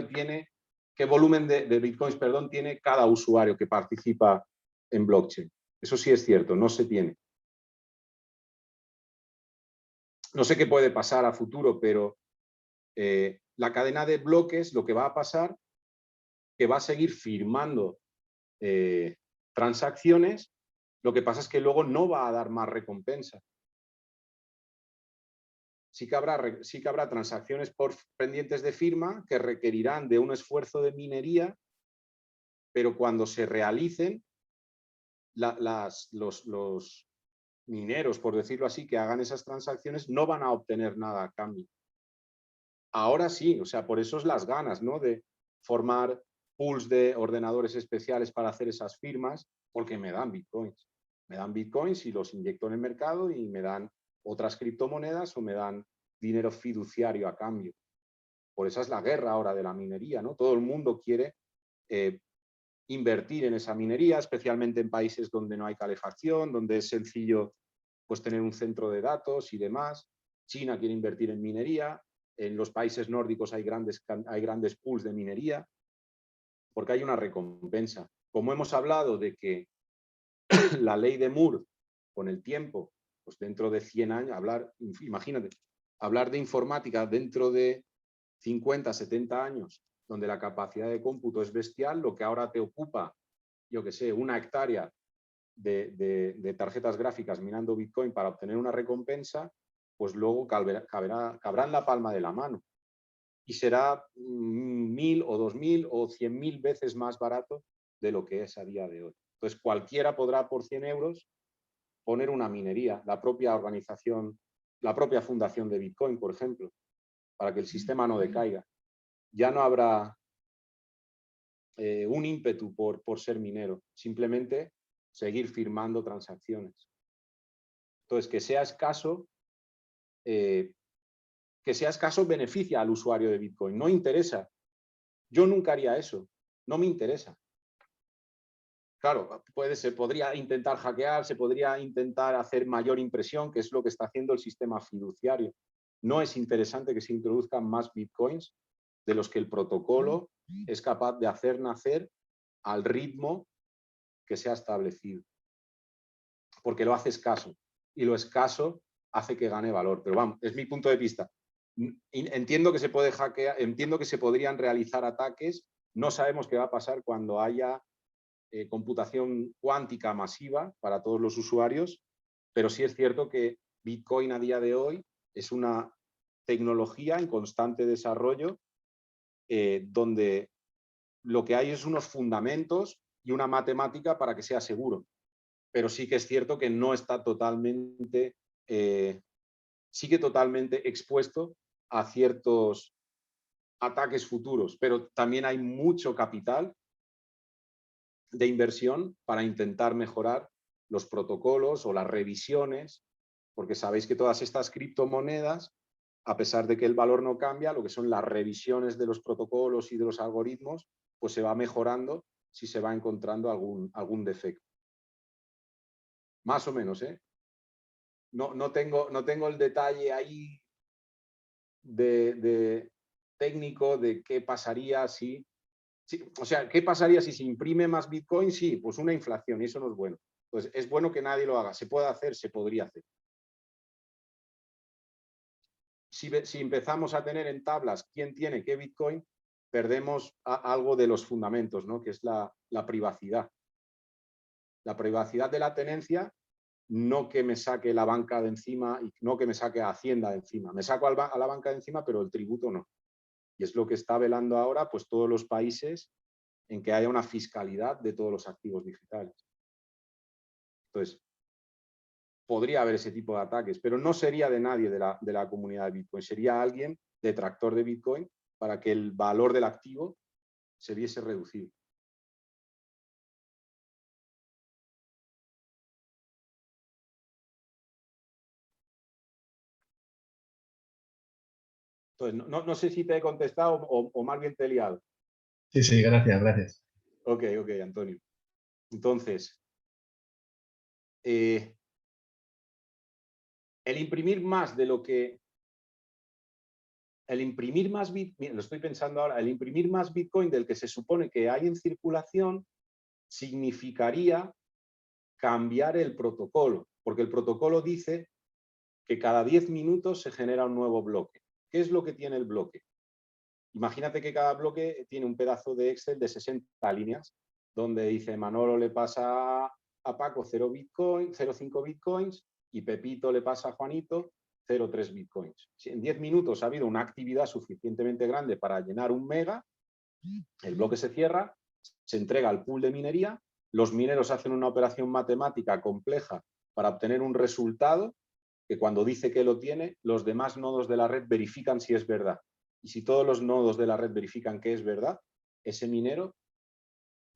tiene, qué volumen de bitcoins, perdón, tiene cada usuario que participa en blockchain. Eso sí es cierto, no se tiene. No sé qué puede pasar a futuro, pero la cadena de bloques, lo que va a pasar, que va a seguir firmando transacciones, lo que pasa es que luego no va a dar más recompensa. sí que habrá transacciones por pendientes de firma que requerirán de un esfuerzo de minería, pero cuando se realicen, los mineros, por decirlo así, que hagan esas transacciones no van a obtener nada a cambio. Ahora sí, o sea, por eso es las ganas, ¿no?, de formar pools de ordenadores especiales para hacer esas firmas, porque me dan bitcoins. Me dan bitcoins y los inyecto en el mercado y me dan otras criptomonedas o me dan dinero fiduciario a cambio. Por esa es la guerra ahora de la minería, ¿no? Todo el mundo quiere invertir en esa minería, especialmente en países donde no hay calefacción, donde es sencillo pues tener un centro de datos y demás. China quiere invertir en minería, en los países nórdicos hay grandes pools de minería, porque hay una recompensa. Como hemos hablado de que la ley de Moore, con el tiempo, pues dentro de 100 años, imagínate, hablar de informática dentro de 50, 70 años, donde la capacidad de cómputo es bestial, lo que ahora te ocupa, yo que sé, 1 hectárea de tarjetas gráficas minando Bitcoin para obtener una recompensa, pues luego cabrá en la palma de la mano. Y será 1000 o 2000 o 100.000 veces más barato de lo que es a día de hoy. Entonces, cualquiera podrá por 100 euros poner una minería, la propia organización, la propia fundación de Bitcoin, por ejemplo, para que el sistema no decaiga. Ya no habrá un ímpetu por ser minero, simplemente seguir firmando transacciones. Entonces, que sea escaso beneficia al usuario de Bitcoin, no interesa. Yo nunca haría eso, no me interesa. Claro, se podría intentar hackear, se podría intentar hacer mayor impresión, que es lo que está haciendo el sistema fiduciario. No es interesante que se introduzcan más bitcoins de los que el protocolo es capaz de hacer nacer al ritmo que se ha establecido. Porque lo hace escaso. Y lo escaso hace que gane valor. Pero vamos, es mi punto de vista. Entiendo que se puede hackear, entiendo que se podrían realizar ataques. No sabemos qué va a pasar cuando haya computación cuántica masiva para todos los usuarios, pero sí es cierto que Bitcoin a día de hoy es una tecnología en constante desarrollo donde lo que hay es unos fundamentos y una matemática para que sea seguro. Pero sí que es cierto que no está totalmente, sigue totalmente expuesto a ciertos ataques futuros, pero también hay mucho capital de inversión para intentar mejorar los protocolos o las revisiones, porque sabéis que todas estas criptomonedas, a pesar de que el valor no cambia, lo que son las revisiones de los protocolos y de los algoritmos, pues se va mejorando si se va encontrando algún defecto. Más o menos, ¿eh? No tengo el detalle ahí de técnico de qué pasaría si... Sí, o sea, ¿qué pasaría si se imprime más Bitcoin? Sí, pues una inflación y eso no es bueno. Pues es bueno que nadie lo haga. Se puede hacer, se podría hacer. Si empezamos a tener en tablas quién tiene qué Bitcoin, perdemos algo de los fundamentos, ¿no? Que es la privacidad. La privacidad de la tenencia, no que me saque la banca de encima y no que me saque a Hacienda de encima. Me saco a la banca de encima, pero el tributo no. Y es lo que está velando ahora pues todos los países en que haya una fiscalidad de todos los activos digitales. Entonces, podría haber ese tipo de ataques, pero no sería de nadie de la comunidad de Bitcoin, sería alguien detractor de Bitcoin para que el valor del activo se viese reducido. Entonces, no sé si te he contestado o más bien te he liado. Sí, gracias, gracias. Ok, Antonio. Entonces, el imprimir más de lo que... El imprimir más Bitcoin, lo estoy pensando ahora, el imprimir más Bitcoin del que se supone que hay en circulación significaría cambiar el protocolo, porque el protocolo dice que cada 10 minutos se genera un nuevo bloque. ¿Qué es lo que tiene el bloque? Imagínate que cada bloque tiene un pedazo de Excel de 60 líneas, donde dice Manolo le pasa a Paco 0,5 bitcoins y Pepito le pasa a Juanito 0,3 bitcoins. Si en 10 minutos ha habido una actividad suficientemente grande para llenar 1 mega, el bloque se cierra, se entrega al pool de minería, los mineros hacen una operación matemática compleja para obtener un resultado que cuando dice que lo tiene, los demás nodos de la red verifican si es verdad. Y si todos los nodos de la red verifican que es verdad, ese minero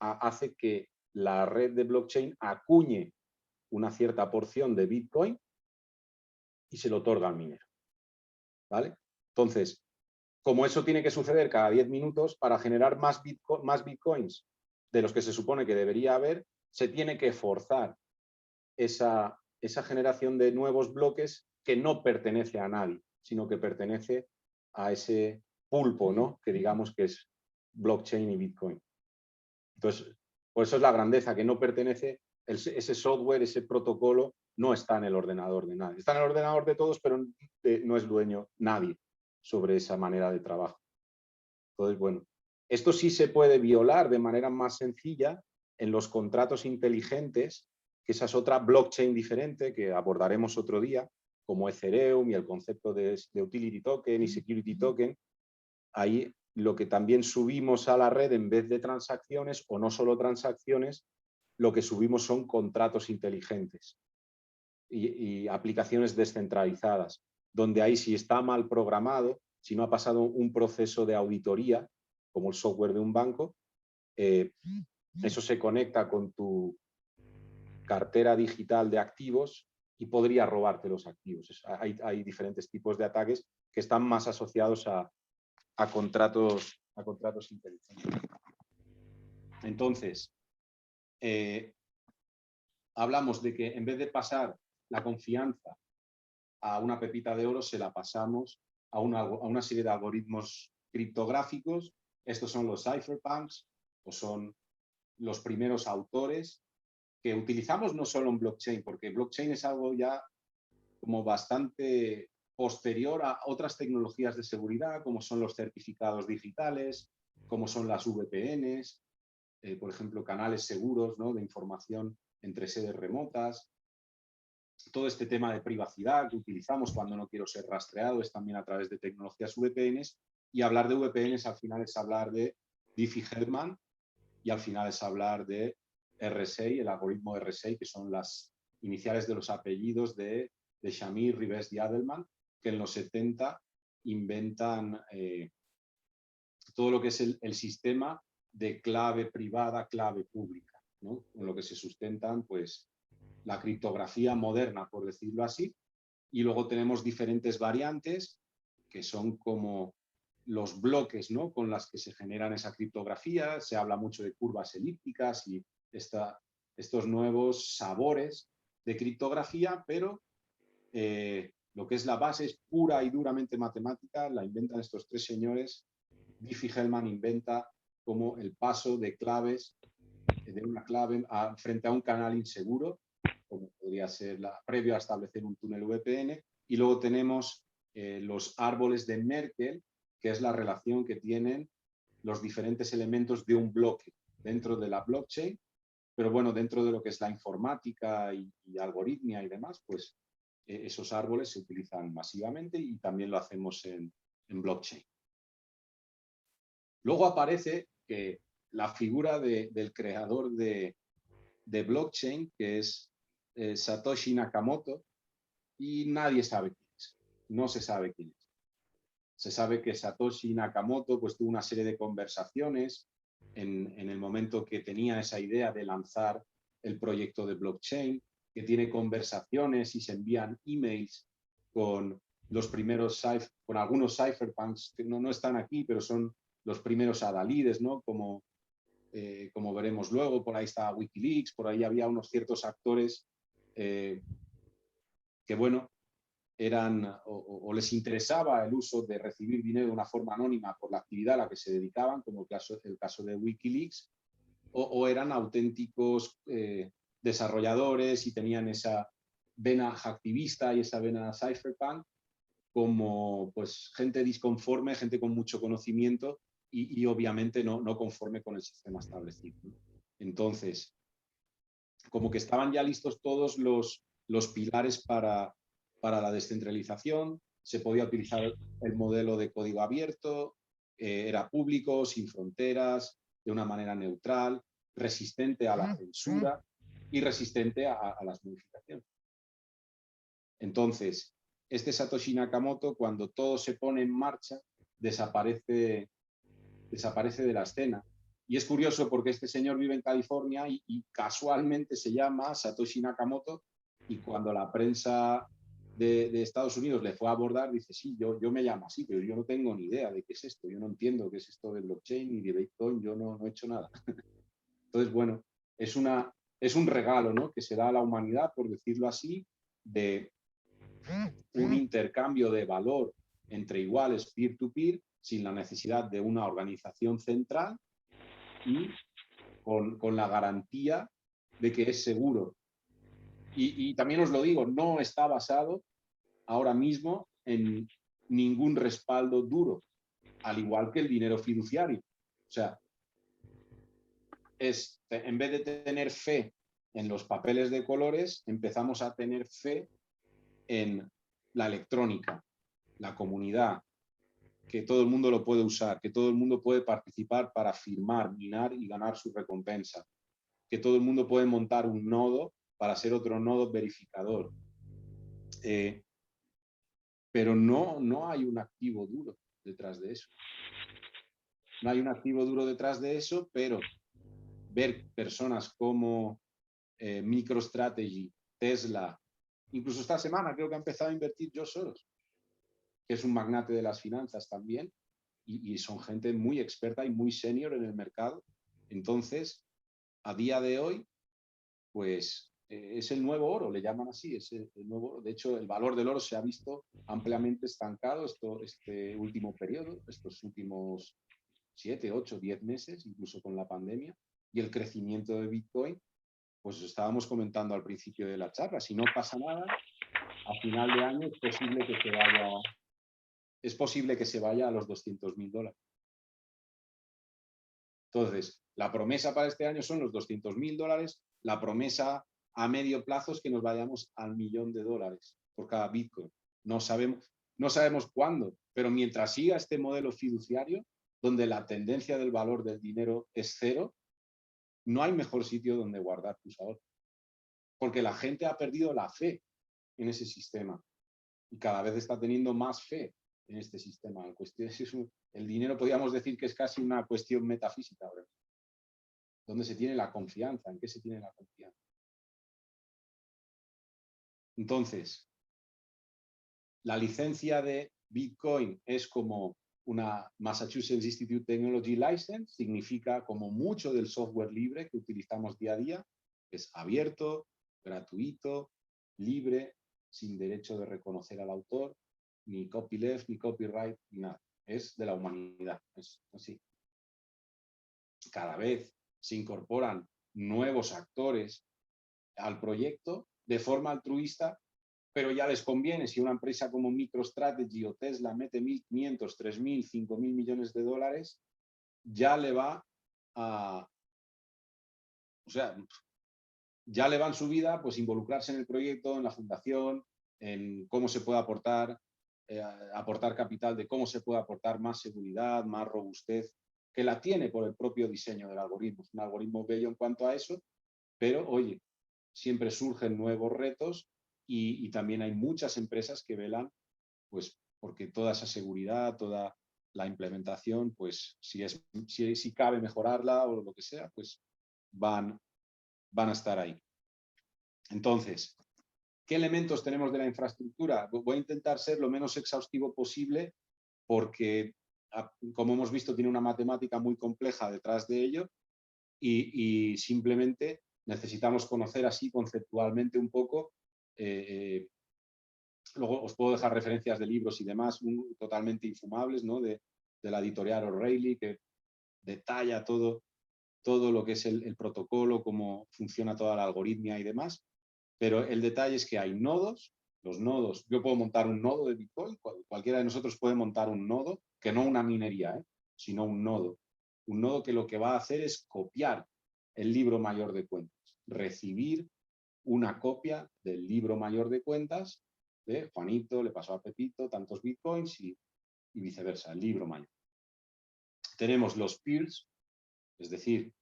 hace que la red de blockchain acuñe una cierta porción de Bitcoin y se lo otorga al minero. ¿Vale? Entonces, como eso tiene que suceder cada 10 minutos, para generar más Bitcoins de los que se supone que debería haber, se tiene que forzar esa generación de nuevos bloques que no pertenece a nadie, sino que pertenece a ese pulpo, ¿no? Que digamos que es blockchain y Bitcoin. Entonces, por eso es la grandeza, que no pertenece, ese software, ese protocolo, no está en el ordenador de nadie. Está en el ordenador de todos, pero no es dueño nadie sobre esa manera de trabajo. Entonces, bueno, esto sí se puede violar de manera más sencilla en los contratos inteligentes, que esa es otra blockchain diferente que abordaremos otro día, como Ethereum y el concepto de utility token y security token. Ahí lo que también subimos a la red, en vez de transacciones o no solo transacciones, lo que subimos son contratos inteligentes y aplicaciones descentralizadas, donde ahí si está mal programado, si no ha pasado un proceso de auditoría, como el software de un banco, eso se conecta con tu cartera digital de activos y podría robarte los activos. Hay diferentes tipos de ataques que están más asociados a contratos inteligentes. Entonces, hablamos de que en vez de pasar la confianza a una pepita de oro, se la pasamos a una serie de algoritmos criptográficos. Estos son los cypherpunks, o son los primeros autores que utilizamos no solo en blockchain, porque blockchain es algo ya como bastante posterior a otras tecnologías de seguridad, como son los certificados digitales, como son las VPNs, por ejemplo, canales seguros, ¿no?, de información entre sedes remotas. Todo este tema de privacidad que utilizamos cuando no quiero ser rastreado es también a través de tecnologías VPNs, y hablar de VPNs al final es hablar de Diffie-Hellman y al final es hablar de RSA, el algoritmo RSA, que son las iniciales de los apellidos de Shamir, Rivest y Adelman, que en los 70 inventan todo lo que es el sistema de clave privada, clave pública, ¿no?, en lo que se sustentan pues la criptografía moderna, por decirlo así. Y luego tenemos diferentes variantes que son como los bloques, ¿no?, con las que se generan esa criptografía. Se habla mucho de curvas elípticas y estos nuevos sabores de criptografía, pero lo que es la base es pura y duramente matemática, la inventan estos tres señores. Diffie-Hellman inventa como el paso de claves, de una clave frente a un canal inseguro, como podría ser previo a establecer un túnel VPN. Y luego tenemos los árboles de Merkle, que es la relación que tienen los diferentes elementos de un bloque dentro de la blockchain, pero bueno, dentro de lo que es la informática y algoritmia y demás, pues esos árboles se utilizan masivamente y también lo hacemos en blockchain. Luego aparece que la figura del creador de blockchain, que es Satoshi Nakamoto, y nadie sabe quién es. No se sabe quién es. Se sabe que Satoshi Nakamoto pues tuvo una serie de conversaciones en el momento que tenía esa idea de lanzar el proyecto de blockchain, que tiene conversaciones y se envían emails con los primeros, con algunos cypherpunks que no están aquí, pero son los primeros adalides, ¿no?, como veremos luego. Por ahí está Wikileaks, por ahí había unos ciertos actores que, bueno, eran o les interesaba el uso de recibir dinero de una forma anónima por la actividad a la que se dedicaban, como el caso de Wikileaks, o eran auténticos desarrolladores y tenían esa vena hacktivista y esa vena cypherpunk, como pues gente disconforme, gente con mucho conocimiento y obviamente no conforme con el sistema establecido. Entonces, como que estaban ya listos todos los pilares para para la descentralización, se podía utilizar el modelo de código abierto, era público, sin fronteras, de una manera neutral, resistente a la censura y resistente a las modificaciones. Entonces, este Satoshi Nakamoto, cuando todo se pone en marcha, desaparece de la escena. Y es curioso porque este señor vive en California y casualmente se llama Satoshi Nakamoto, y cuando la prensa de Estados Unidos le fue a abordar, dice, sí, yo me llamo así, pero yo no tengo ni idea de qué es esto, yo no entiendo qué es esto de blockchain ni de Bitcoin, yo no he hecho nada. Entonces, bueno, es un regalo, ¿no?, que se da a la humanidad, por decirlo así, de un intercambio de valor entre iguales peer-to-peer, sin la necesidad de una organización central y con la garantía de que es seguro. Y también os lo digo, no está basado ahora mismo en ningún respaldo duro, al igual que el dinero fiduciario. O sea, en vez de tener fe en los papeles de colores, empezamos a tener fe en la electrónica, la comunidad, que todo el mundo lo puede usar, que todo el mundo puede participar para firmar, minar y ganar su recompensa, que todo el mundo puede montar un nodo para ser otro nodo verificador. Pero no hay un activo duro detrás de eso. No hay un activo duro detrás de eso, pero ver personas como MicroStrategy, Tesla, incluso esta semana creo que ha empezado a invertir George Soros, que es un magnate de las finanzas también, y son gente muy experta y muy senior en el mercado. Entonces, a día de hoy, pues es el nuevo oro, le llaman así, es el nuevo oro. De hecho, el valor del oro se ha visto ampliamente estancado este último periodo, estos últimos 7, 8, 10 meses, incluso con la pandemia, y el crecimiento de Bitcoin, pues estábamos comentando al principio de la charla, si no pasa nada, a final de año es posible que se vaya a los $200.000. Entonces, la promesa para este año son los $200.000, la promesa a medio plazo es que nos vayamos al $1.000.000 por cada Bitcoin. No sabemos cuándo, pero mientras siga este modelo fiduciario, donde la tendencia del valor del dinero es cero, no hay mejor sitio donde guardar tus ahorros. Porque la gente ha perdido la fe en ese sistema y cada vez está teniendo más fe en este sistema. El dinero podríamos decir que es casi una cuestión metafísica ahora. ¿Dónde se tiene la confianza? ¿En qué se tiene la confianza? Entonces, la licencia de Bitcoin es como una Massachusetts Institute Technology License, significa como mucho del software libre que utilizamos día a día, es abierto, gratuito, libre, sin derecho de reconocer al autor, ni copyleft, ni copyright, ni nada. Es de la humanidad, es así. Cada vez se incorporan nuevos actores al proyecto de forma altruista, pero ya les conviene. Si una empresa como MicroStrategy o Tesla mete 1.500, 3.000, 5.000 millones de dólares, ya le va a... O sea, ya le va en su vida pues involucrarse en el proyecto, en la fundación, en cómo se puede aportar capital, de cómo se puede aportar más seguridad, más robustez, que la tiene por el propio diseño del algoritmo. Es un algoritmo bello en cuanto a eso, pero oye, siempre surgen nuevos retos y también hay muchas empresas que velan pues porque toda esa seguridad, toda la implementación, pues si cabe mejorarla o lo que sea, pues van a estar ahí. Entonces, ¿qué elementos tenemos de la infraestructura? Voy a intentar ser lo menos exhaustivo posible porque, como hemos visto, tiene una matemática muy compleja detrás de ello y simplemente necesitamos conocer así conceptualmente un poco. Luego os puedo dejar referencias de libros y demás totalmente infumables, ¿no? de la editorial O'Reilly, que detalla todo lo que es el protocolo, cómo funciona toda la algoritmia y demás. Pero el detalle es que hay nodos. Los nodos, yo puedo montar un nodo de Bitcoin, cualquiera de nosotros puede montar un nodo, que no una minería, sino un nodo. Un nodo que lo que va a hacer es copiar el libro mayor de cuentas, recibir una copia del libro mayor de cuentas Juanito le pasó a Pepito tantos bitcoins y viceversa, el libro mayor. Tenemos los peers, es decir,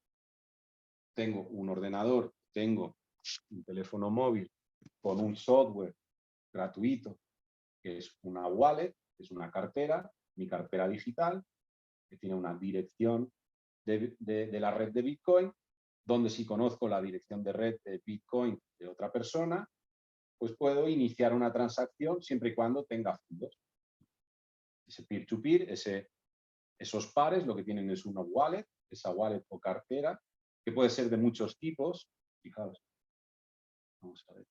tengo un ordenador, tengo un teléfono móvil con un software gratuito, que es una wallet, que es una cartera, mi cartera digital, que tiene una dirección de la red de Bitcoin, donde si conozco la dirección de red de Bitcoin de otra persona, pues puedo iniciar una transacción siempre y cuando tenga fondos. Ese peer-to-peer, esos pares, lo que tienen es una wallet, esa wallet o cartera, que puede ser de muchos tipos. Fijaos, vamos a ver.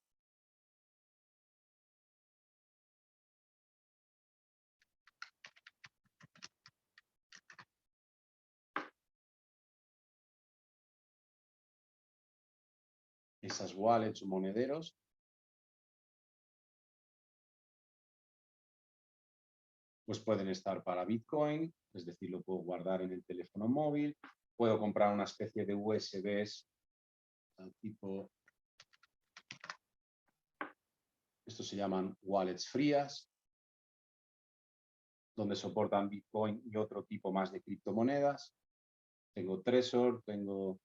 Esas wallets o monederos pues pueden estar para Bitcoin, es decir, lo puedo guardar en el teléfono móvil, puedo comprar una especie de USBs tipo, estos se llaman wallets frías, donde soportan Bitcoin y otro tipo más de criptomonedas. Tengo Trezor, tengo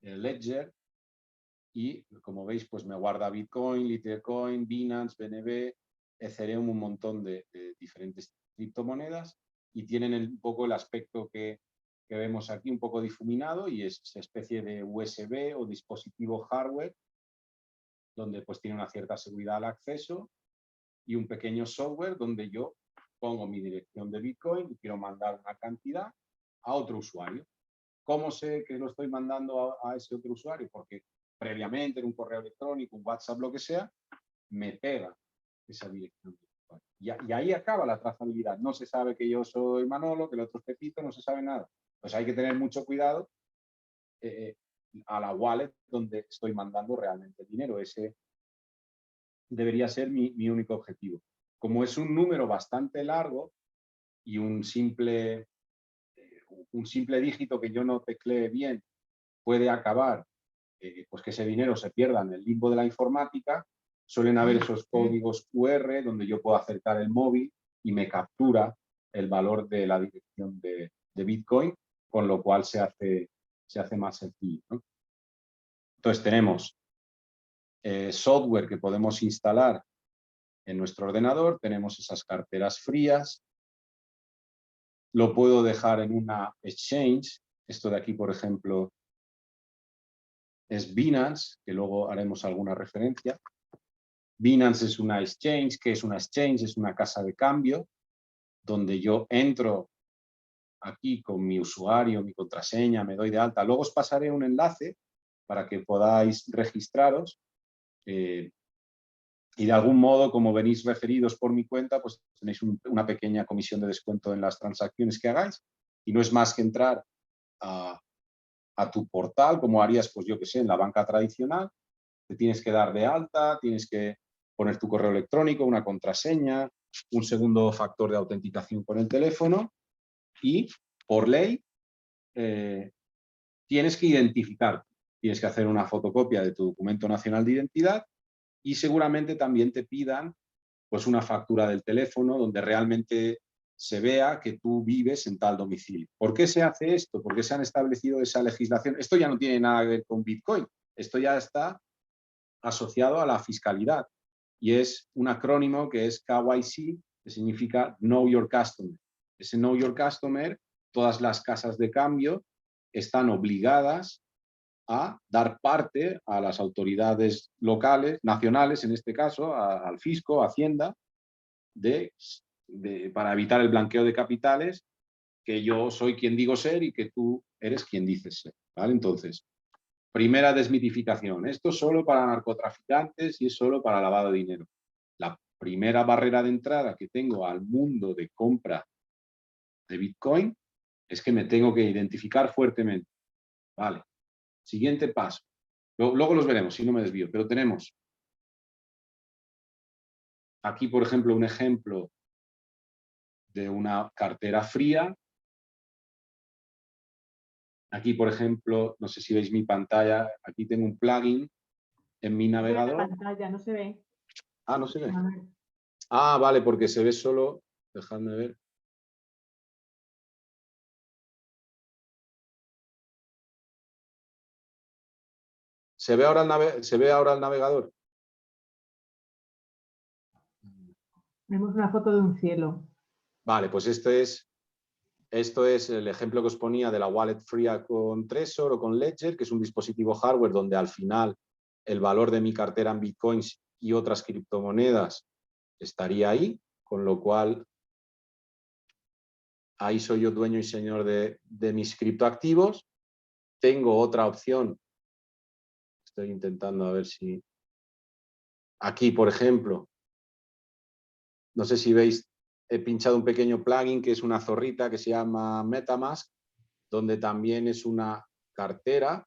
Ledger y, como veis, pues me guarda Bitcoin, Litecoin, Binance, BNB, Ethereum, un montón de diferentes criptomonedas y tienen un poco el aspecto que vemos aquí, un poco difuminado, y es esa especie de USB o dispositivo hardware donde pues tiene una cierta seguridad al acceso y un pequeño software donde yo pongo mi dirección de Bitcoin y quiero mandar una cantidad a otro usuario. ¿Cómo sé que lo estoy mandando a ese otro usuario? Porque previamente en un correo electrónico, un WhatsApp, lo que sea, me pega esa dirección. Y ahí acaba la trazabilidad. No se sabe que yo soy Manolo, que el otro es Pepito, no se sabe nada. Pues hay que tener mucho cuidado a la wallet donde estoy mandando realmente el dinero. Ese debería ser mi único objetivo. Como es un número bastante largo y un simple dígito que yo no teclee bien puede acabar pues que ese dinero se pierda en el limbo de la informática, suelen haber esos códigos QR donde yo puedo acercar el móvil y me captura el valor de la dirección de Bitcoin, con lo cual se hace más sencillo, ¿no? Entonces tenemos software que podemos instalar en nuestro ordenador, tenemos esas carteras frías, lo puedo dejar en una exchange, esto de aquí, por ejemplo, es Binance, que luego haremos alguna referencia. Binance es una exchange. ¿Qué es una exchange? Es una casa de cambio donde yo entro aquí con mi usuario, mi contraseña, me doy de alta. Luego os pasaré un enlace para que podáis registraros y de algún modo, como venís referidos por mi cuenta, pues tenéis una pequeña comisión de descuento en las transacciones que hagáis y no es más que entrar a tu portal, como harías, pues yo que sé, en la banca tradicional. Te tienes que dar de alta, tienes que poner tu correo electrónico, una contraseña, un segundo factor de autenticación con el teléfono y, por ley, tienes que identificar. Tienes que hacer una fotocopia de tu documento nacional de identidad y seguramente también te pidan pues, una factura del teléfono donde realmente se vea que tú vives en tal domicilio. ¿Por qué se hace esto? ¿Por qué se han establecido esa legislación? Esto ya no tiene nada que ver con Bitcoin. Esto ya está asociado a la fiscalidad y es un acrónimo que es KYC, que significa Know Your Customer. Ese Know Your Customer, todas las casas de cambio están obligadas a dar parte a las autoridades locales, nacionales en este caso, al fisco, a Hacienda, para evitar el blanqueo de capitales, que yo soy quien digo ser y que tú eres quien dices ser, ¿vale? Entonces, primera desmitificación, esto es solo para narcotraficantes y es solo para lavado de dinero. La primera barrera de entrada que tengo al mundo de compra de Bitcoin es que me tengo que identificar fuertemente. Vale. Siguiente paso. Luego los veremos, si no me desvío, pero tenemos aquí, por ejemplo, un ejemplo de una cartera fría. Aquí, por ejemplo, no sé si veis mi pantalla, aquí tengo un plugin en mi navegador. La pantalla no se ve. Ah, no se ve. Ah, vale, porque se ve solo, dejadme ver. ¿Se ve ahora el navegador? Vemos una foto de un cielo. Vale, pues esto es el ejemplo que os ponía de la wallet fría con Trezor o con Ledger, que es un dispositivo hardware donde al final el valor de mi cartera en bitcoins y otras criptomonedas estaría ahí, con lo cual ahí soy yo dueño y señor de mis criptoactivos. Tengo otra opción. Estoy intentando a ver si... Aquí, por ejemplo, no sé si veis, he pinchado un pequeño plugin que es una zorrita que se llama MetaMask, donde también es una cartera,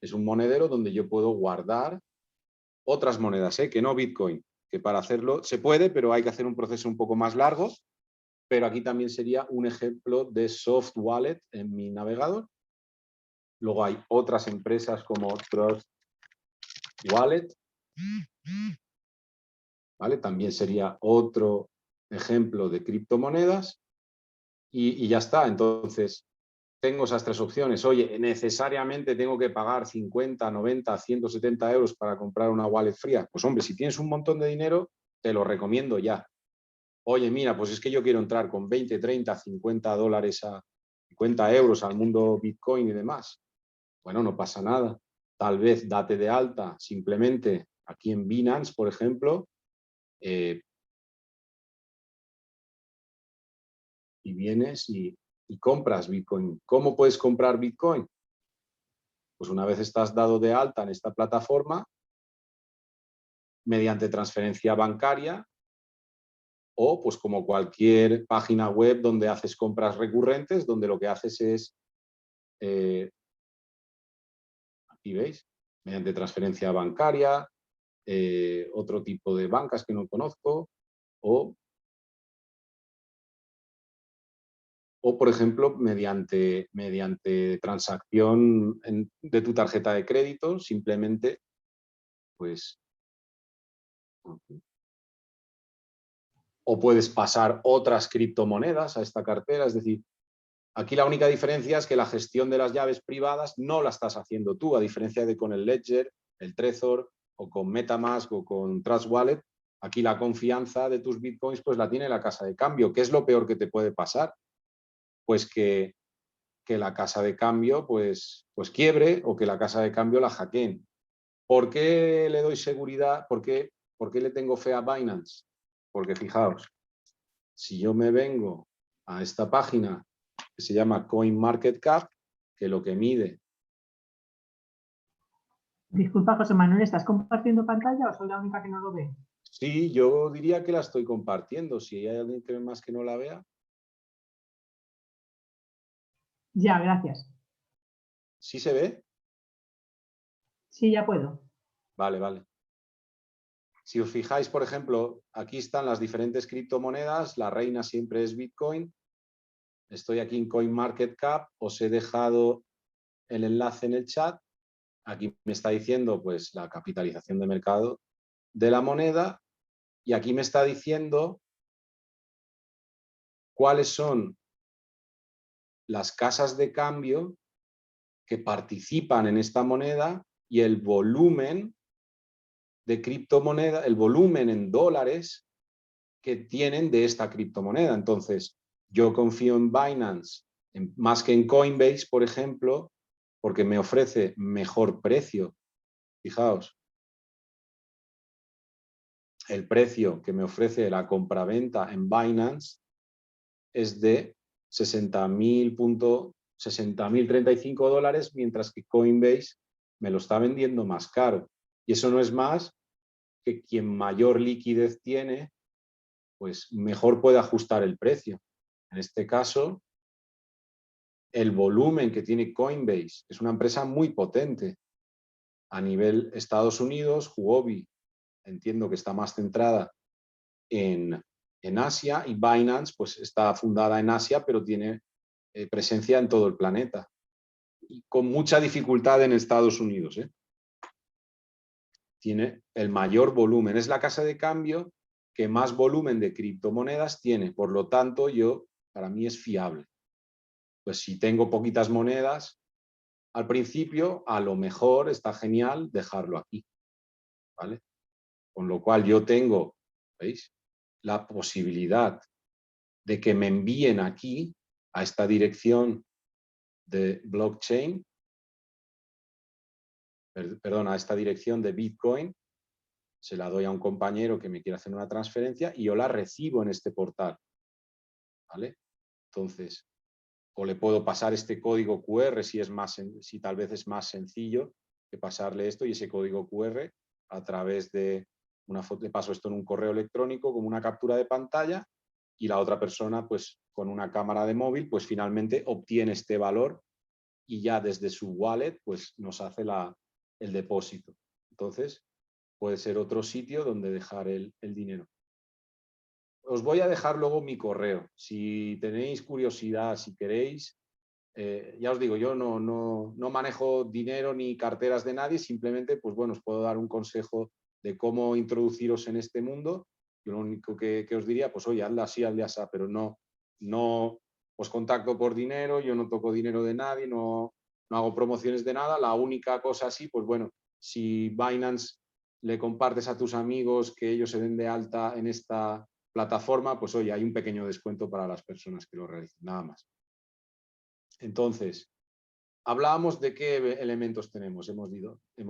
es un monedero donde yo puedo guardar otras monedas, que no Bitcoin, que para hacerlo se puede, pero hay que hacer un proceso un poco más largo. Pero aquí también sería un ejemplo de soft wallet en mi navegador. Luego hay otras empresas como Trust Wallet, ¿vale? También sería otro ejemplo de criptomonedas y ya está. Entonces, tengo esas tres opciones. Oye, necesariamente tengo que pagar 50, 90, 170 euros para comprar una wallet fría. Pues hombre, si tienes un montón de dinero, te lo recomiendo ya. Oye, mira, pues es que yo quiero entrar con 20, 30, 50 dólares a 50 euros al mundo Bitcoin y demás. Bueno, no pasa nada. Tal vez date de alta simplemente aquí en Binance, por ejemplo, y vienes y compras Bitcoin. ¿Cómo puedes comprar Bitcoin? Pues una vez estás dado de alta en esta plataforma, mediante transferencia bancaria o pues como cualquier página web donde haces compras recurrentes, donde lo que haces es, aquí veis, mediante transferencia bancaria, otro tipo de bancas que no conozco, o por ejemplo, mediante transacción de tu tarjeta de crédito, simplemente, pues, o puedes pasar otras criptomonedas a esta cartera. Es decir, aquí la única diferencia es que la gestión de las llaves privadas no la estás haciendo tú, a diferencia de con el Ledger, el Trezor o con MetaMask o con Trust Wallet. Aquí la confianza de tus bitcoins pues la tiene la casa de cambio. ¿Qué es lo peor que te puede pasar? Pues que la casa de cambio pues quiebre o que la casa de cambio la hackeen. ¿Por qué le doy seguridad? ¿Por qué le tengo fe a Binance? Porque fijaos, si yo me vengo a esta página que se llama CoinMarketCap, que lo que mide... Disculpa, José Manuel, ¿estás compartiendo pantalla o soy la única que no lo ve? Sí, yo diría que la estoy compartiendo. Si hay alguien que más que no la vea... Ya, gracias. ¿Sí se ve? Sí, ya puedo. Vale, vale. Si os fijáis, por ejemplo, aquí están las diferentes criptomonedas. La reina siempre es Bitcoin. Estoy aquí en CoinMarketCap. Os he dejado el enlace en el chat. Aquí me está diciendo pues la capitalización de mercado de la moneda y aquí me está diciendo cuáles son las casas de cambio que participan en esta moneda y el volumen de criptomoneda, el volumen en dólares que tienen de esta criptomoneda. Entonces, yo confío en Binance más que en Coinbase, por ejemplo, porque me ofrece mejor precio. Fijaos, el precio que me ofrece la compraventa en Binance es de 60.035 dólares, mientras que Coinbase me lo está vendiendo más caro. Y eso no es más que quien mayor liquidez tiene, pues mejor puede ajustar el precio. En este caso, el volumen que tiene Coinbase es una empresa muy potente. A nivel Estados Unidos, Huobi, entiendo que está más centrada en Asia, y Binance pues está fundada en Asia, pero tiene presencia en todo el planeta. Y con mucha dificultad en Estados Unidos. Tiene el mayor volumen. Es la casa de cambio que más volumen de criptomonedas tiene. Por lo tanto, para mí es fiable. Pues si tengo poquitas monedas, al principio, a lo mejor está genial dejarlo aquí, ¿vale? Con lo cual yo tengo, ¿veis?, la posibilidad de que me envíen aquí a esta dirección de blockchain, perdón, a esta dirección de Bitcoin, se la doy a un compañero que me quiere hacer una transferencia y yo la recibo en este portal, ¿vale? Entonces, o le puedo pasar este código QR si tal vez es más sencillo que pasarle esto, y ese código QR a través de una foto, le paso esto en un correo electrónico como una captura de pantalla, y la otra persona, pues con una cámara de móvil, pues finalmente obtiene este valor y ya desde su wallet pues nos hace el depósito. Entonces, puede ser otro sitio donde dejar el dinero. Os voy a dejar luego mi correo. Si tenéis curiosidad, si queréis, ya os digo, yo no manejo dinero ni carteras de nadie, simplemente, pues bueno, os puedo dar un consejo de cómo introduciros en este mundo. Yo lo único que os diría, pues oye, hazle así, hazle así, pero no os contacto por dinero, yo no toco dinero de nadie, no hago promociones de nada. La única cosa así, pues bueno, si Binance le compartes a tus amigos que ellos se den de alta en esta plataforma, pues oye, hay un pequeño descuento para las personas que lo realicen, nada más. Entonces, hablábamos de qué elementos tenemos. Hemos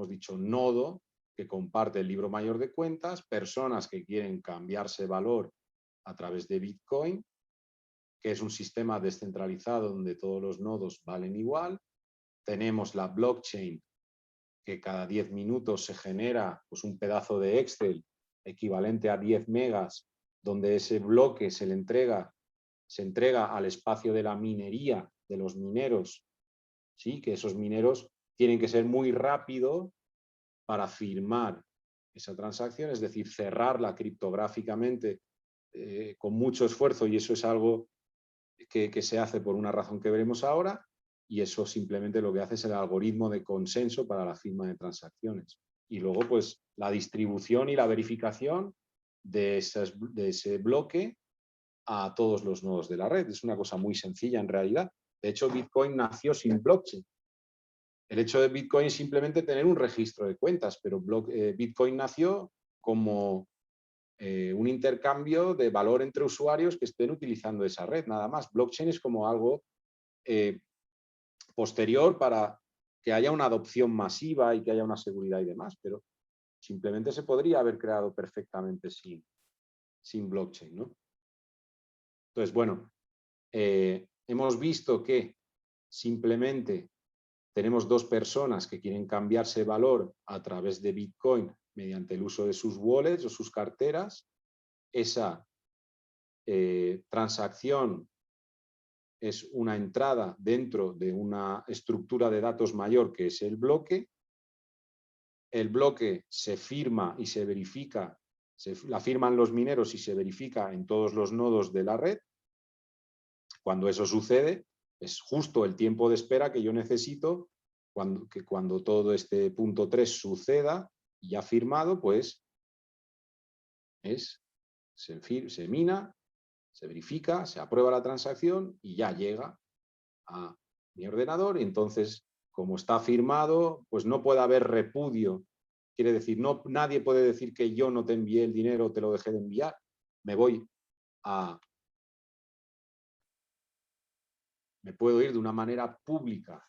dicho nodo, que comparte el libro mayor de cuentas, personas que quieren cambiarse valor a través de Bitcoin, que es un sistema descentralizado donde todos los nodos valen igual. Tenemos la blockchain, que cada 10 minutos se genera pues, un pedazo de Excel equivalente a 10 megas, donde ese bloque se entrega al espacio de la minería, de los mineros, ¿sí? Que esos mineros tienen que ser muy rápido para firmar esa transacción, es decir, cerrarla criptográficamente con mucho esfuerzo, y eso es algo que se hace por una razón que veremos ahora, y eso simplemente lo que hace es el algoritmo de consenso para la firma de transacciones. Y luego, pues, la distribución y la verificación de ese bloque a todos los nodos de la red. Es una cosa muy sencilla en realidad. De hecho, Bitcoin nació sin blockchain. El hecho de Bitcoin es simplemente tener un registro de cuentas, pero Bitcoin nació como un intercambio de valor entre usuarios que estén utilizando esa red, nada más. Blockchain es como algo posterior para que haya una adopción masiva y que haya una seguridad y demás, pero simplemente se podría haber creado perfectamente sin blockchain, ¿no? Entonces, bueno, hemos visto que simplemente tenemos dos personas que quieren cambiarse valor a través de Bitcoin mediante el uso de sus wallets o sus carteras. Esa transacción es una entrada dentro de una estructura de datos mayor que es el bloque. El bloque se firma y se verifica, la firman los mineros y se verifica en todos los nodos de la red. Cuando eso sucede, es justo el tiempo de espera que yo necesito cuando todo este punto 3 suceda y ya firmado, pues se mina, se verifica, se aprueba la transacción y ya llega a mi ordenador. Y entonces, como está firmado, pues no puede haber repudio. Quiere decir, nadie puede decir que yo no te envié el dinero o te lo dejé de enviar. Me puedo ir de una manera pública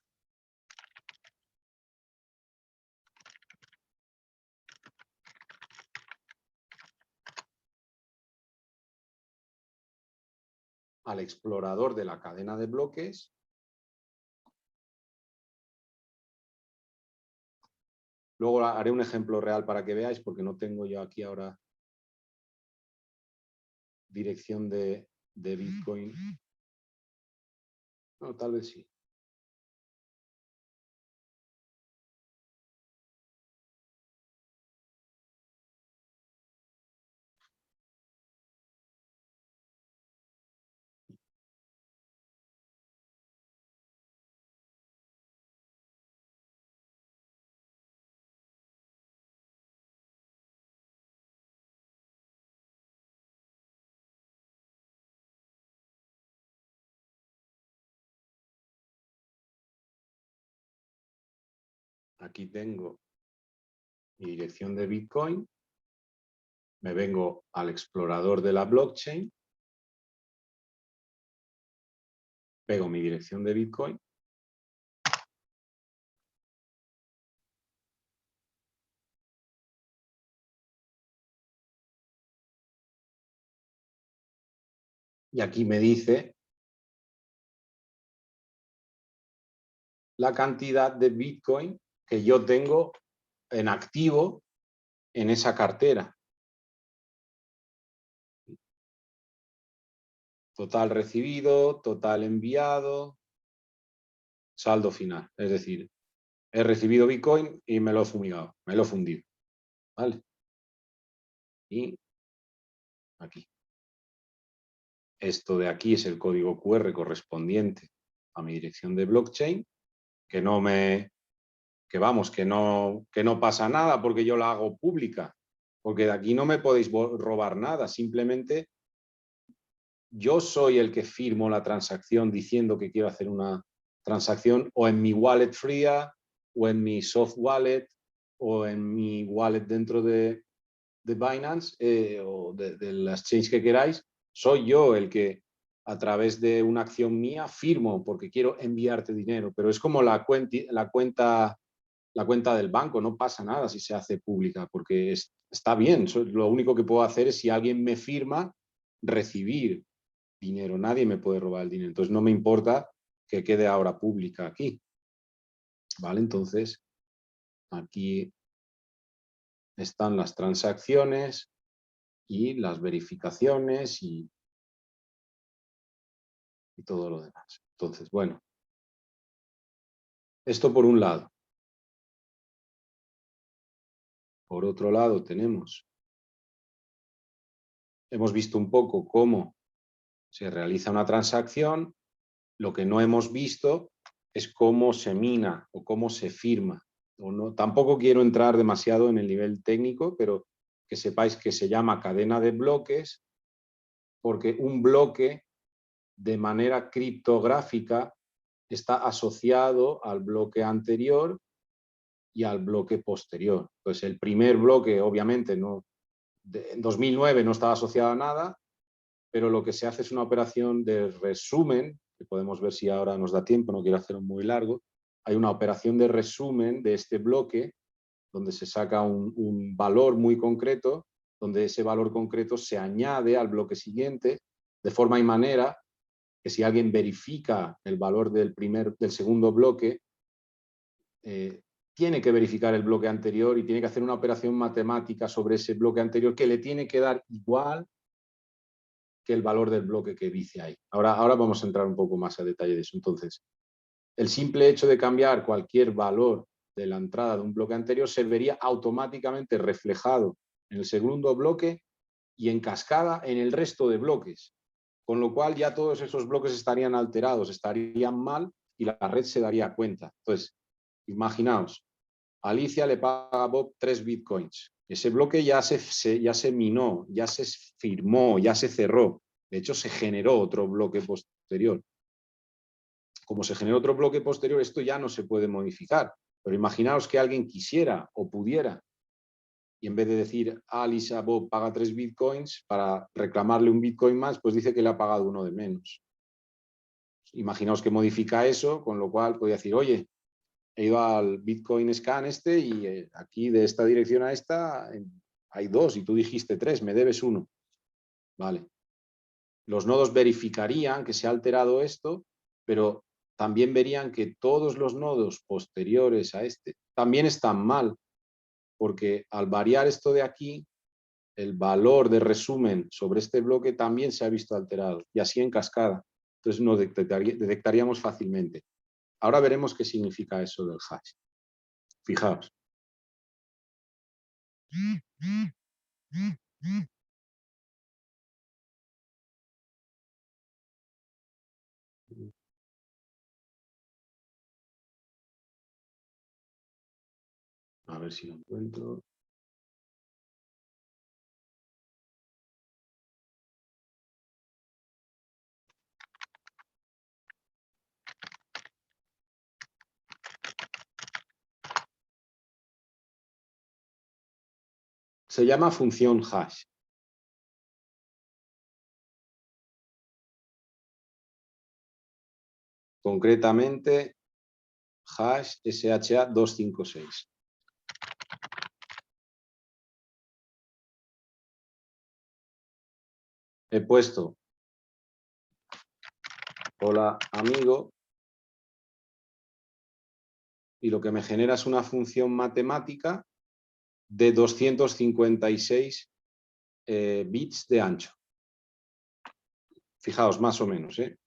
al explorador de la cadena de bloques. Luego haré un ejemplo real para que veáis, porque no tengo yo aquí ahora dirección de Bitcoin. No, tal vez sí. Aquí tengo mi dirección de Bitcoin. Me vengo al explorador de la blockchain. Pego mi dirección de Bitcoin. Y aquí me dice la cantidad de Bitcoin que yo tengo en activo en esa cartera. Total recibido, total enviado, saldo final. Es decir, he recibido Bitcoin y me lo he fumigado, me lo he fundido. ¿Vale? Y aquí. Esto de aquí es el código QR correspondiente a mi dirección de blockchain, que no pasa nada porque yo la hago pública, porque de aquí no me podéis robar nada, simplemente yo soy el que firmo la transacción diciendo que quiero hacer una transacción o en mi wallet fría o en mi soft wallet o en mi wallet dentro de Binance o de la exchange que queráis. Soy yo el que a través de una acción mía firmo porque quiero enviarte dinero, pero es como la cuenta del banco, no pasa nada si se hace pública porque está bien. Lo único que puedo hacer es, si alguien me firma, recibir dinero. Nadie me puede robar el dinero. Entonces no me importa que quede ahora pública aquí. ¿Vale? Entonces aquí están las transacciones y las verificaciones y todo lo demás. Entonces, bueno, esto por un lado. Por otro lado hemos visto un poco cómo se realiza una transacción. Lo que no hemos visto es cómo se mina o cómo se firma. Tampoco quiero entrar demasiado en el nivel técnico, pero que sepáis que se llama cadena de bloques porque un bloque de manera criptográfica está asociado al bloque anterior y al bloque posterior. Pues el primer bloque, obviamente, en 2009 no estaba asociado a nada, pero lo que se hace es una operación de resumen, que podemos ver si ahora nos da tiempo, no quiero hacerlo muy largo. Hay una operación de resumen de este bloque donde se saca un valor muy concreto, donde ese valor concreto se añade al bloque siguiente, de forma y manera que si alguien verifica el valor del segundo bloque, tiene que verificar el bloque anterior y tiene que hacer una operación matemática sobre ese bloque anterior que le tiene que dar igual que el valor del bloque que dice ahí. Ahora vamos a entrar un poco más a detalle de eso. Entonces, el simple hecho de cambiar cualquier valor de la entrada de un bloque anterior se vería automáticamente reflejado en el segundo bloque y en cascada en el resto de bloques. Con lo cual ya todos esos bloques estarían alterados, estarían mal y la red se daría cuenta. Entonces, imaginaos, Alicia le paga a Bob 3 bitcoins. Ese bloque ya se minó, ya se firmó, ya se cerró. De hecho, se generó otro bloque posterior. Como se generó otro bloque posterior, esto ya no se puede modificar. Pero imaginaos que alguien quisiera o pudiera, y en vez de decir Alice a Bob paga 3 bitcoins, para reclamarle un bitcoin más, pues dice que le ha pagado uno de menos. Imaginaos que modifica eso, con lo cual podría decir, oye, he ido al Bitcoin Scan y aquí de esta dirección a esta hay 2 y tú dijiste 3, me debes 1. Vale. Los nodos verificarían que se ha alterado esto, pero también verían que todos los nodos posteriores a este también están mal, porque al variar esto de aquí, el valor de resumen sobre este bloque también se ha visto alterado, y así en cascada. Entonces nos detectaríamos fácilmente. Ahora veremos qué significa eso del hash. Fijaos. A ver si lo encuentro. Se llama función hash. Concretamente, hash SHA-256. He puesto hola amigo y lo que me genera es una función matemática de 256 bits de ancho. Fijaos, más o menos, ¿eh?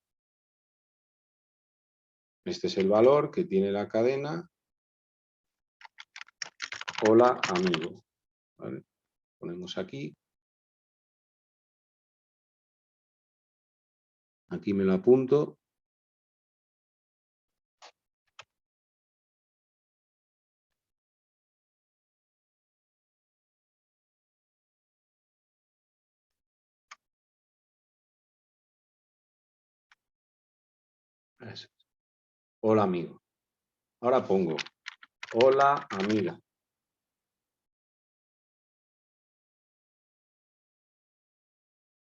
Este es el valor que tiene la cadena. Hola amigo. ¿Vale? Ponemos aquí. Aquí me lo apunto. Eso. Hola amigo. Ahora pongo hola amiga.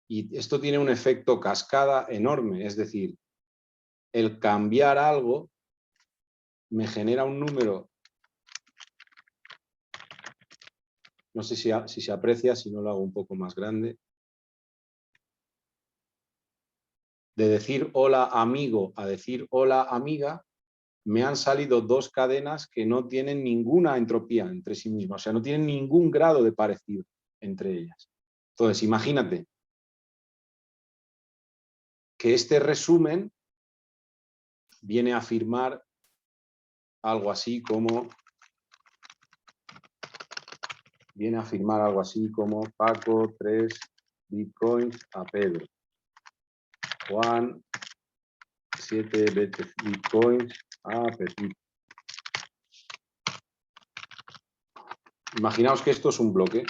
Y esto tiene un efecto cascada enorme, es decir, el cambiar algo me genera un número, no sé si se aprecia, si no lo hago un poco más grande, de decir hola amigo a decir hola amiga, me han salido dos cadenas que no tienen ninguna entropía entre sí mismas, o sea, no tienen ningún grado de parecido entre ellas. Entonces, imagínate que este resumen viene a afirmar algo así como Paco 3 bitcoins a Pedro, Juan 7 bitcoins a Pepito. Imaginaos que esto es un bloque.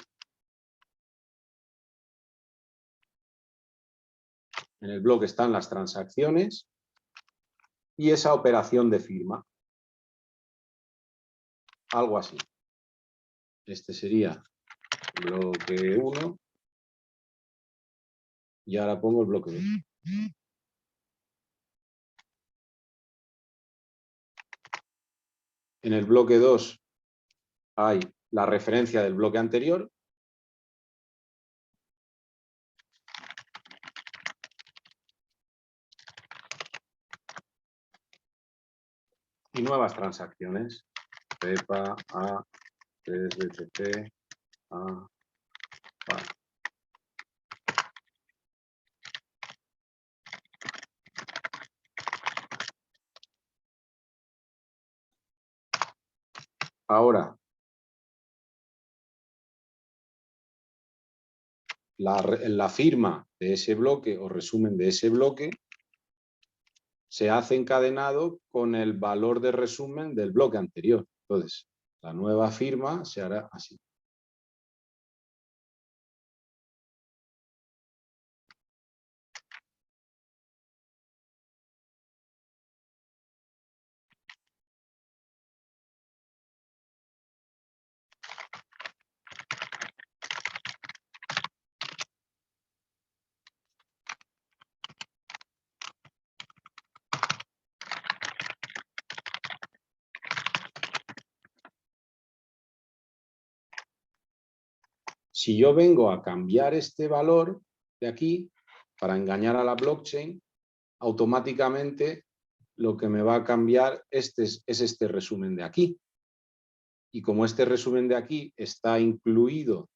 En el bloque están las transacciones y esa operación de firma. Algo así. Este sería bloque 1 y ahora pongo el bloque 2. En el bloque 2 hay la referencia del bloque anterior y nuevas transacciones. Pepa a 3 BTC a vale. Ahora, la firma de ese bloque o resumen de ese bloque se hace encadenado con el valor de resumen del bloque anterior. Entonces, la nueva firma se hará así. Si yo vengo a cambiar este valor de aquí para engañar a la blockchain, automáticamente lo que me va a cambiar es este resumen de aquí. Y como este resumen de aquí está incluido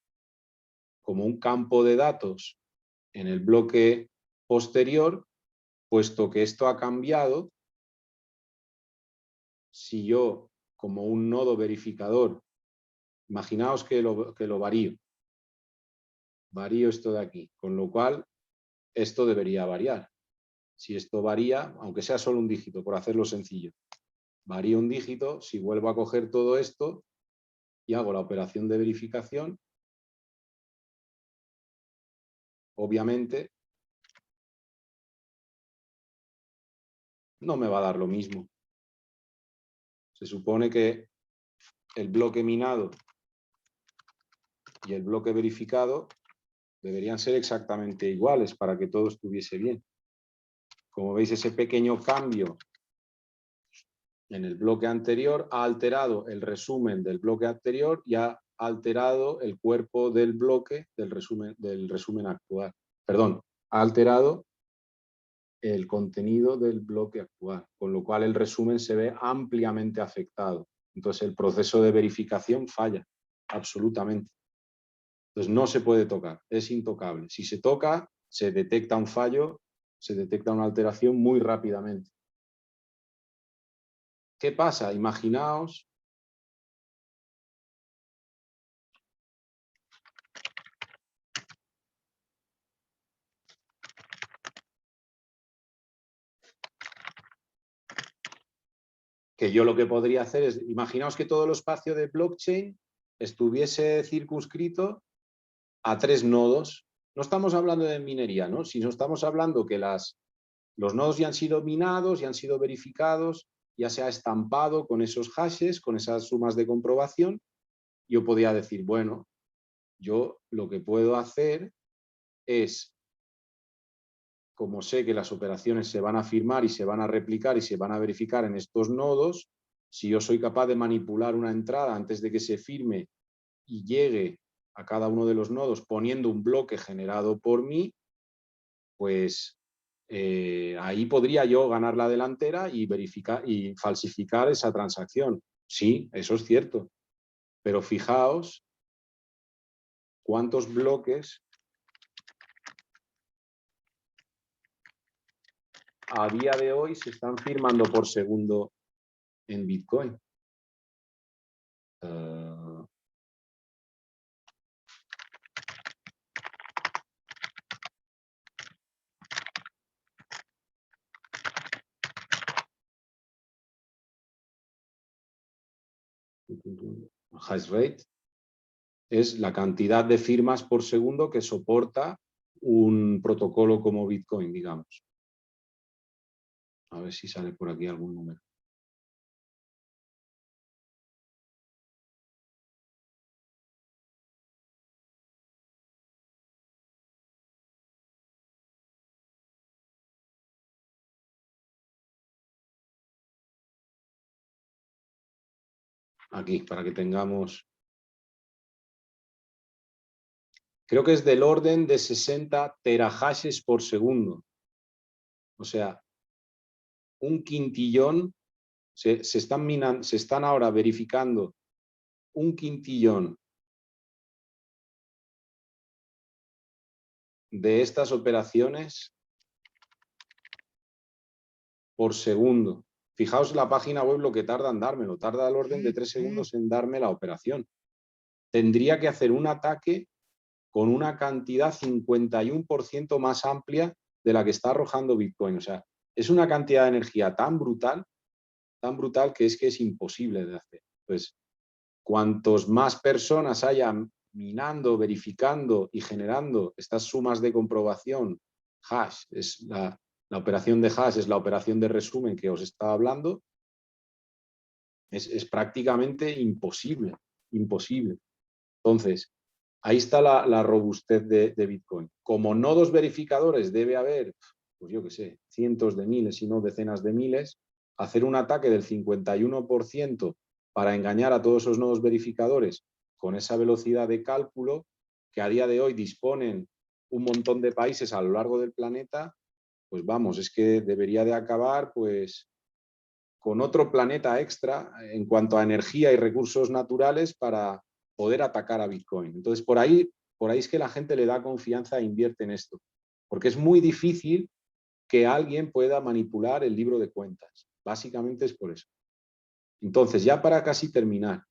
como un campo de datos en el bloque posterior, puesto que esto ha cambiado, si yo como un nodo verificador, imaginaos que lo varío esto de aquí, con lo cual esto debería variar. Si esto varía, aunque sea solo un dígito, por hacerlo sencillo, varía un dígito, si vuelvo a coger todo esto y hago la operación de verificación, obviamente no me va a dar lo mismo. Se supone que el bloque minado y el bloque verificado deberían ser exactamente iguales para que todo estuviese bien. Como veis, ese pequeño cambio en el bloque anterior ha alterado el resumen del bloque anterior y ha alterado el cuerpo del bloque del resumen actual. Perdón, ha alterado el contenido del bloque actual, con lo cual el resumen se ve ampliamente afectado. Entonces el proceso de verificación falla, absolutamente. Entonces no se puede tocar, es intocable. Si se toca, se detecta un fallo, se detecta una alteración muy rápidamente. ¿Qué pasa? Imaginaos que yo lo que podría hacer es, imaginaos que todo el espacio de blockchain estuviese circunscrito a 3 nodos. No estamos hablando de minería, ¿no? Sino estamos hablando que los nodos ya han sido minados, ya han sido verificados, ya se ha estampado con esos hashes, con esas sumas de comprobación. Yo podría decir, bueno, yo lo que puedo hacer es, como sé que las operaciones se van a firmar y se van a replicar y se van a verificar en estos nodos, si yo soy capaz de manipular una entrada antes de que se firme y llegue a cada uno de los nodos poniendo un bloque generado por mí, pues ahí podría yo ganar la delantera y verificar y falsificar esa transacción. Sí, eso es cierto. Pero fijaos cuántos bloques a día de hoy se están firmando por segundo en Bitcoin. Hash rate es la cantidad de firmas por segundo que soporta un protocolo como Bitcoin, digamos. A ver si sale por aquí algún número. Aquí, para que tengamos... Creo que es del orden de 60 terahashes por segundo. O sea, un quintillón, se están ahora verificando un quintillón de estas operaciones por segundo. Fijaos la página web lo que tarda en dármelo. Tarda al orden de 3 segundos en darme la operación. Tendría que hacer un ataque con una cantidad 51% más amplia de la que está arrojando Bitcoin. O sea, es una cantidad de energía tan brutal que es imposible de hacer. Pues, cuantos más personas hayan minando, verificando y generando estas sumas de comprobación, hash, es la operación de hash, es la operación de resumen que os estaba hablando, es prácticamente imposible, imposible. Entonces, ahí está la robustez de Bitcoin. Como nodos verificadores debe haber, pues yo qué sé, cientos de miles, si no decenas de miles, hacer un ataque del 51% para engañar a todos esos nodos verificadores con esa velocidad de cálculo que a día de hoy disponen un montón de países a lo largo del planeta, pues vamos, es que debería de acabar pues con otro planeta extra en cuanto a energía y recursos naturales para poder atacar a Bitcoin. Entonces, por ahí es que la gente le da confianza e invierte en esto, porque es muy difícil que alguien pueda manipular el libro de cuentas. Básicamente es por eso. Entonces, ya para casi terminar,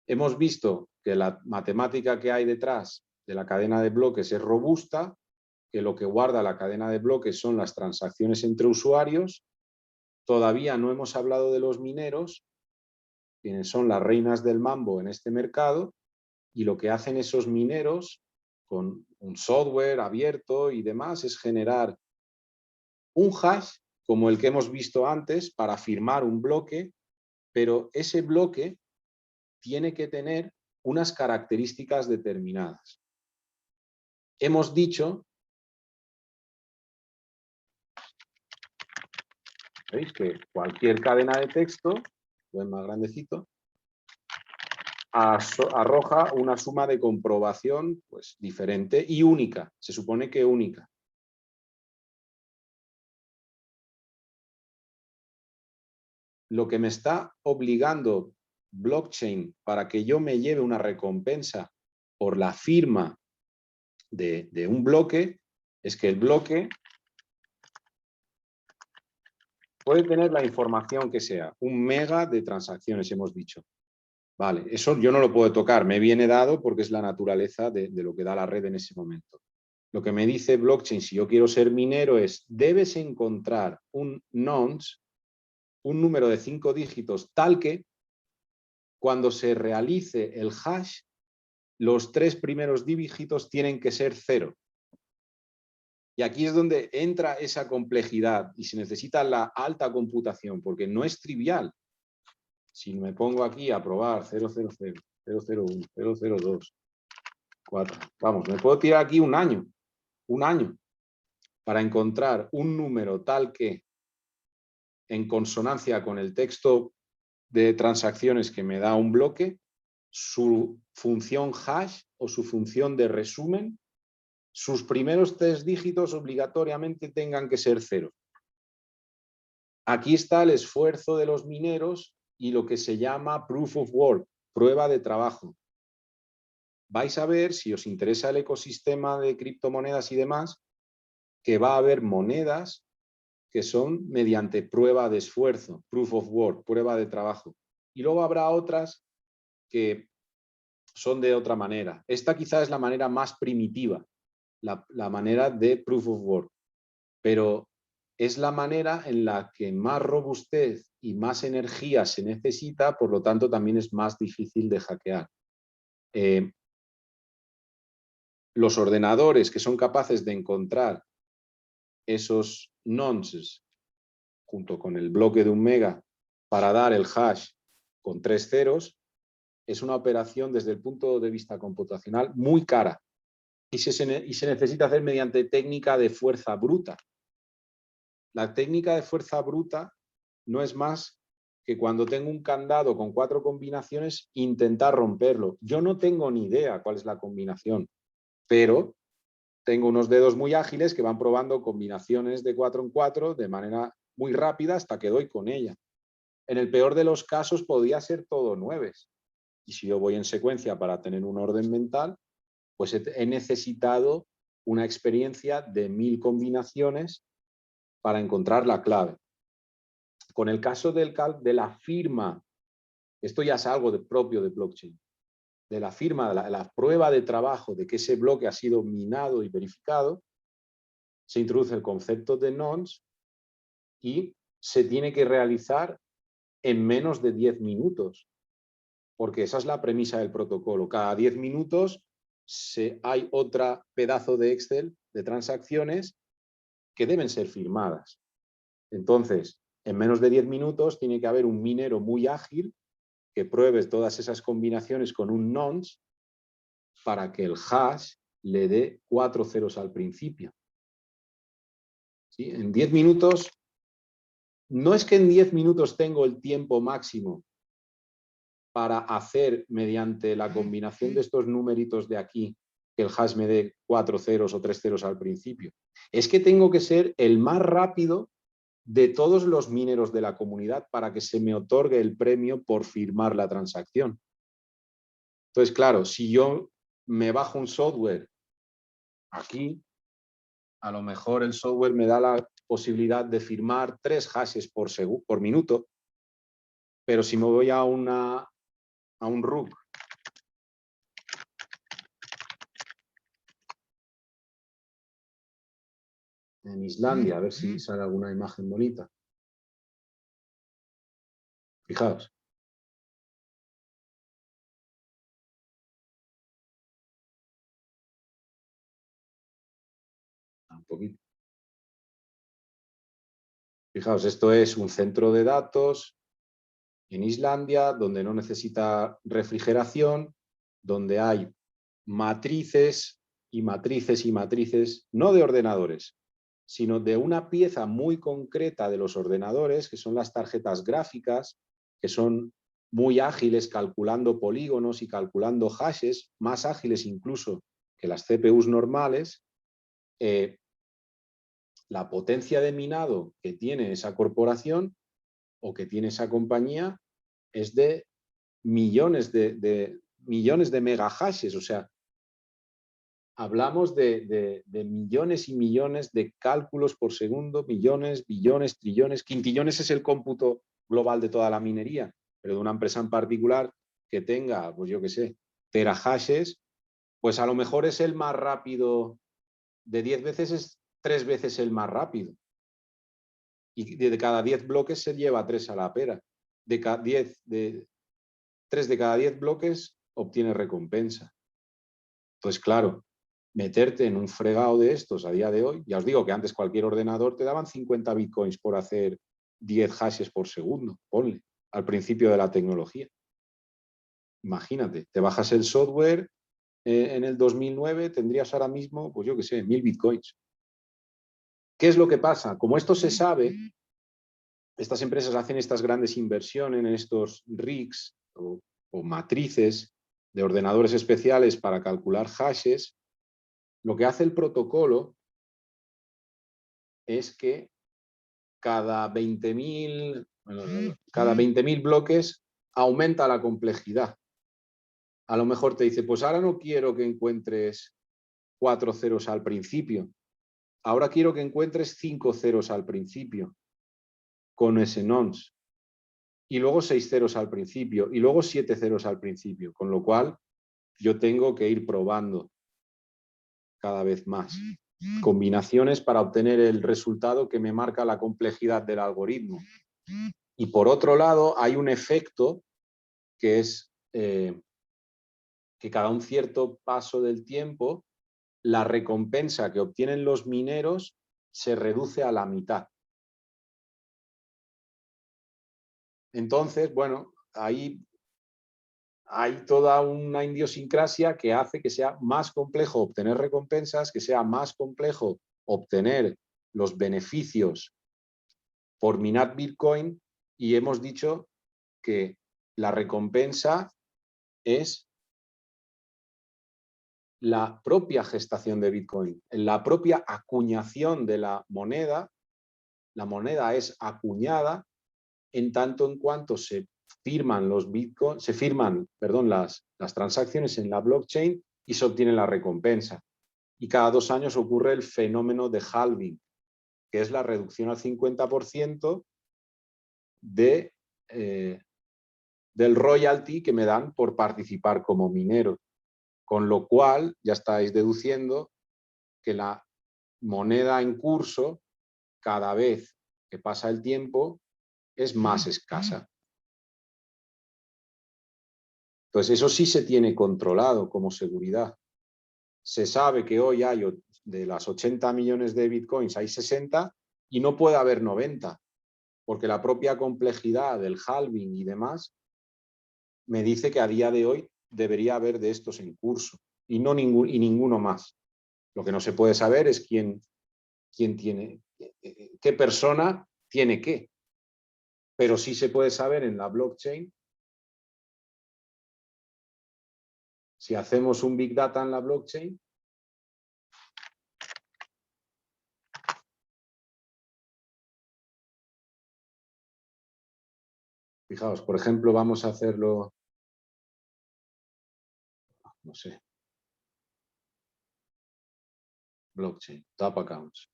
hemos visto que la matemática que hay detrás de la cadena de bloques es robusta, que lo que guarda la cadena de bloques son las transacciones entre usuarios. Todavía no hemos hablado de los mineros, quienes son las reinas del mambo en este mercado, y lo que hacen esos mineros con un software abierto y demás es generar un hash como el que hemos visto antes para firmar un bloque, pero ese bloque tiene que tener unas características determinadas. Hemos dicho, ¿veis? Que cualquier cadena de texto, lo ven más grandecito, arroja una suma de comprobación pues, diferente y única. Se supone que única. Lo que me está obligando blockchain para que yo me lleve una recompensa por la firma de un bloque es que el bloque puede tener la información que sea, 1 mega de transacciones, hemos dicho. Vale, eso yo no lo puedo tocar, me viene dado porque es la naturaleza de lo que da la red en ese momento. Lo que me dice blockchain, si yo quiero ser minero, es debes encontrar un nonce, un número de 5 dígitos, tal que cuando se realice el hash, los 3 primeros dígitos tienen que ser 0. Y aquí es donde entra esa complejidad y se necesita la alta computación, porque no es trivial. Si me pongo aquí a probar 000, 001, 002, 4, vamos, me puedo tirar aquí un año para encontrar un número tal que en consonancia con el texto de transacciones que me da un bloque, su función hash o su función de resumen, sus primeros 3 dígitos obligatoriamente tengan que ser 0. Aquí está el esfuerzo de los mineros y lo que se llama proof of work, prueba de trabajo. Vais a ver, si os interesa el ecosistema de criptomonedas y demás, que va a haber monedas que son mediante prueba de esfuerzo, proof of work, prueba de trabajo. Y luego habrá otras que son de otra manera. Esta quizá es la manera más primitiva, la manera de proof of work, pero es la manera en la que más robustez y más energía se necesita, por lo tanto también es más difícil de hackear. Los ordenadores que son capaces de encontrar esos nonces junto con el bloque de 1 mega para dar el hash con 3 ceros, es una operación desde el punto de vista computacional muy cara y se necesita hacer mediante técnica de fuerza bruta. La técnica de fuerza bruta no es más que cuando tengo un candado con 4 combinaciones, intentar romperlo. Yo no tengo ni idea cuál es la combinación, pero tengo unos dedos muy ágiles que van probando combinaciones de 4 en 4 de manera muy rápida hasta que doy con ella. En el peor de los casos podría ser todo 9. Y si yo voy en secuencia para tener un orden mental, pues he necesitado una experiencia de 1000 combinaciones para encontrar la clave. Con el caso de la firma, esto ya es algo propio de blockchain, de la firma, la prueba de trabajo de que ese bloque ha sido minado y verificado, se introduce el concepto de nonce y se tiene que realizar en menos de 10 minutos, porque esa es la premisa del protocolo. Cada 10 minutos hay otro pedazo de Excel de transacciones que deben ser firmadas. Entonces, en menos de 10 minutos tiene que haber un minero muy ágil que pruebe todas esas combinaciones con un nonce para que el hash le dé 4 ceros al principio. ¿Sí? En 10 minutos, no es que en 10 minutos tengo el tiempo máximo para hacer mediante la combinación de estos numeritos de aquí que el hash me dé 4 ceros o 3 ceros al principio. Es que tengo que ser el más rápido de todos los mineros de la comunidad para que se me otorgue el premio por firmar la transacción. Entonces, claro, si yo me bajo un software aquí, a lo mejor el software me da la posibilidad de firmar 3 hashes por minuto, pero si me voy a un RUC en Islandia, a ver si sale alguna imagen bonita. Fijaos. Un poquito. Fijaos, esto es un centro de datos en Islandia donde no necesita refrigeración, donde hay matrices y matrices y matrices, no de ordenadores, sino de una pieza muy concreta de los ordenadores, que son las tarjetas gráficas, que son muy ágiles calculando polígonos y calculando hashes, más ágiles incluso que las CPUs normales. La potencia de minado que tiene esa corporación o que tiene esa compañía es de millones de megahashes, o sea, hablamos de millones y millones de cálculos por segundo, millones, billones, trillones, quintillones es el cómputo global de toda la minería, pero de una empresa en particular que tenga, pues yo qué sé, terahashes, pues a lo mejor es el más rápido, de 10 veces es 3 veces el más rápido. Y de cada 10 bloques se lleva 3 a la pera. De 3 de cada 10 bloques obtiene recompensa. Entonces, claro, meterte en un fregado de estos a día de hoy, ya os digo que antes cualquier ordenador te daban 50 bitcoins por hacer 10 hashes por segundo, ponle, al principio de la tecnología. Imagínate, te bajas el software, en el 2009 tendrías ahora mismo, pues yo qué sé, 1000 bitcoins. ¿Qué es lo que pasa? Como esto se sabe, estas empresas hacen estas grandes inversiones en estos rigs o matrices de ordenadores especiales para calcular hashes. Lo que hace el protocolo es que cada 20.000 bloques aumenta la complejidad. A lo mejor te dice, pues ahora no quiero que encuentres 4 ceros al principio, ahora quiero que encuentres 5 ceros al principio con ese nonce, y luego 6 ceros al principio, y luego 7 ceros al principio, con lo cual yo tengo que ir probando cada vez más combinaciones para obtener el resultado que me marca la complejidad del algoritmo. Y por otro lado, hay un efecto que es que cada un cierto paso del tiempo, la recompensa que obtienen los mineros se reduce a la mitad. Entonces, bueno, ahí hay toda una idiosincrasia que hace que sea más complejo obtener recompensas, que sea más complejo obtener los beneficios por minar Bitcoin, y hemos dicho que la recompensa es la propia gestación de Bitcoin, la propia acuñación de la moneda es acuñada en tanto en cuanto se firman los Bitcoin, las transacciones en la blockchain y se obtiene la recompensa. Y cada 2 años ocurre el fenómeno de halving, que es la reducción al 50% del royalty que me dan por participar como minero. Con lo cual, ya estáis deduciendo que la moneda en curso, cada vez que pasa el tiempo, es más escasa. Entonces, eso sí se tiene controlado como seguridad. Se sabe que hoy hay, de las 80 millones de bitcoins, hay 60 y no puede haber 90, porque la propia complejidad del halving y demás me dice que a día de hoy debería haber de estos en curso y ninguno más. Lo que no se puede saber es quién tiene, qué persona tiene qué. Pero sí se puede saber en la blockchain. Si hacemos un Big Data en la blockchain, fijaos, por ejemplo, vamos a hacerlo, no sé, blockchain, top accounts.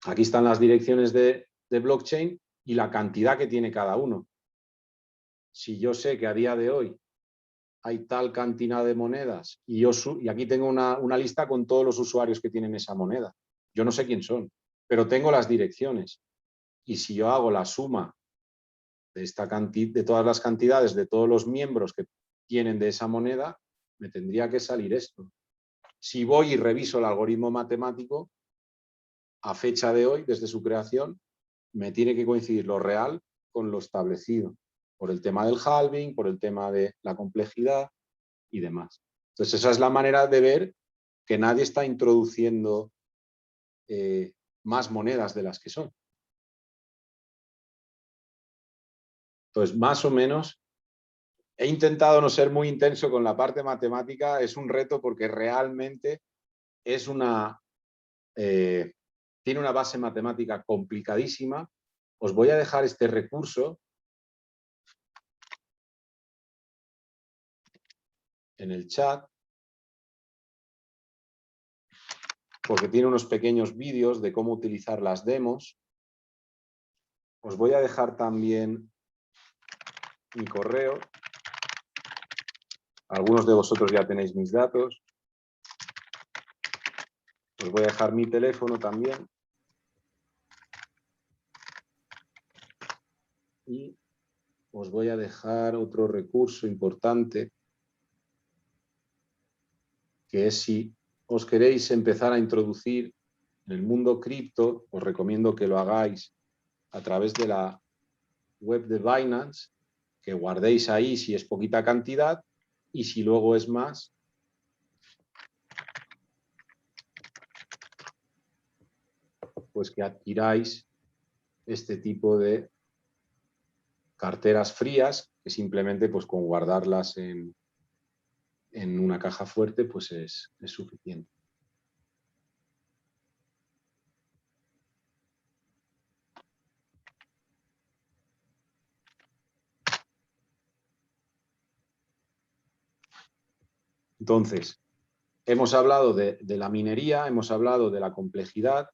Aquí están las direcciones de blockchain y la cantidad que tiene cada uno. Si yo sé que a día de hoy hay tal cantidad de monedas y aquí tengo una lista con todos los usuarios que tienen esa moneda. Yo no sé quién son, pero tengo las direcciones. Y si yo hago la suma de todas las cantidades de todos los miembros que tienen de esa moneda, me tendría que salir esto. Si voy y reviso el algoritmo matemático, a fecha de hoy, desde su creación, me tiene que coincidir lo real con lo establecido. por el tema del halving, por el tema de la complejidad y demás. Entonces esa es la manera de ver que nadie está introduciendo más monedas de las que son. Entonces, más o menos, he intentado no ser muy intenso con la parte matemática, es un reto porque realmente es tiene una base matemática complicadísima. Os voy a dejar este recurso en el chat, porque tiene unos pequeños vídeos de cómo utilizar las demos. Os voy a dejar también mi correo. Algunos de vosotros ya tenéis mis datos. Os voy a dejar mi teléfono también. Y os voy a dejar otro recurso importante, que es si os queréis empezar a introducir en el mundo cripto, os recomiendo que lo hagáis a través de la web de Binance, que guardéis ahí si es poquita cantidad y si luego es más, pues que adquiráis este tipo de carteras frías, que simplemente pues con guardarlas en una caja fuerte pues es suficiente. Entonces, hemos hablado de la minería, hemos hablado de la complejidad,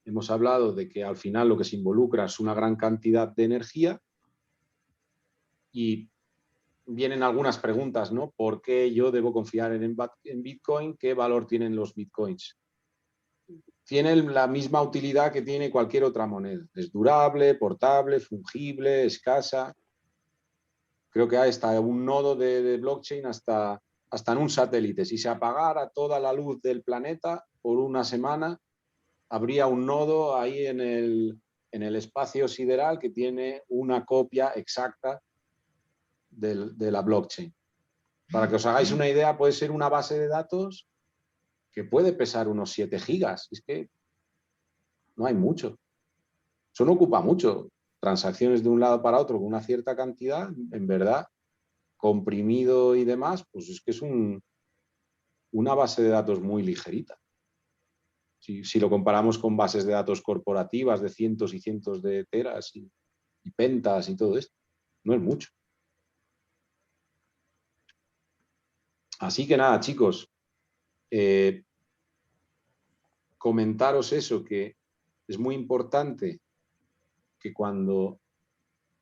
hemos hablado de que al final lo que se involucra es una gran cantidad de energía y vienen algunas preguntas, ¿no? ¿Por qué yo debo confiar en Bitcoin? ¿Qué valor tienen los Bitcoins? Tienen la misma utilidad que tiene cualquier otra moneda. Es durable, portable, fungible, escasa. Creo que hay hasta un nodo de blockchain hasta en un satélite. Si se apagara toda la luz del planeta por una semana, habría un nodo ahí en el espacio sideral que tiene una copia exacta de la blockchain. Para que os hagáis una idea, puede ser una base de datos que puede pesar unos 7 gigas. Es que no hay mucho. Eso no ocupa mucho. Transacciones de un lado para otro con una cierta cantidad, en verdad, comprimido y demás, pues es que es una base de datos muy ligerita. Si lo comparamos con bases de datos corporativas de cientos y cientos de teras y pentas y todo esto, no es mucho. Así que nada, chicos, comentaros eso, que es muy importante que cuando...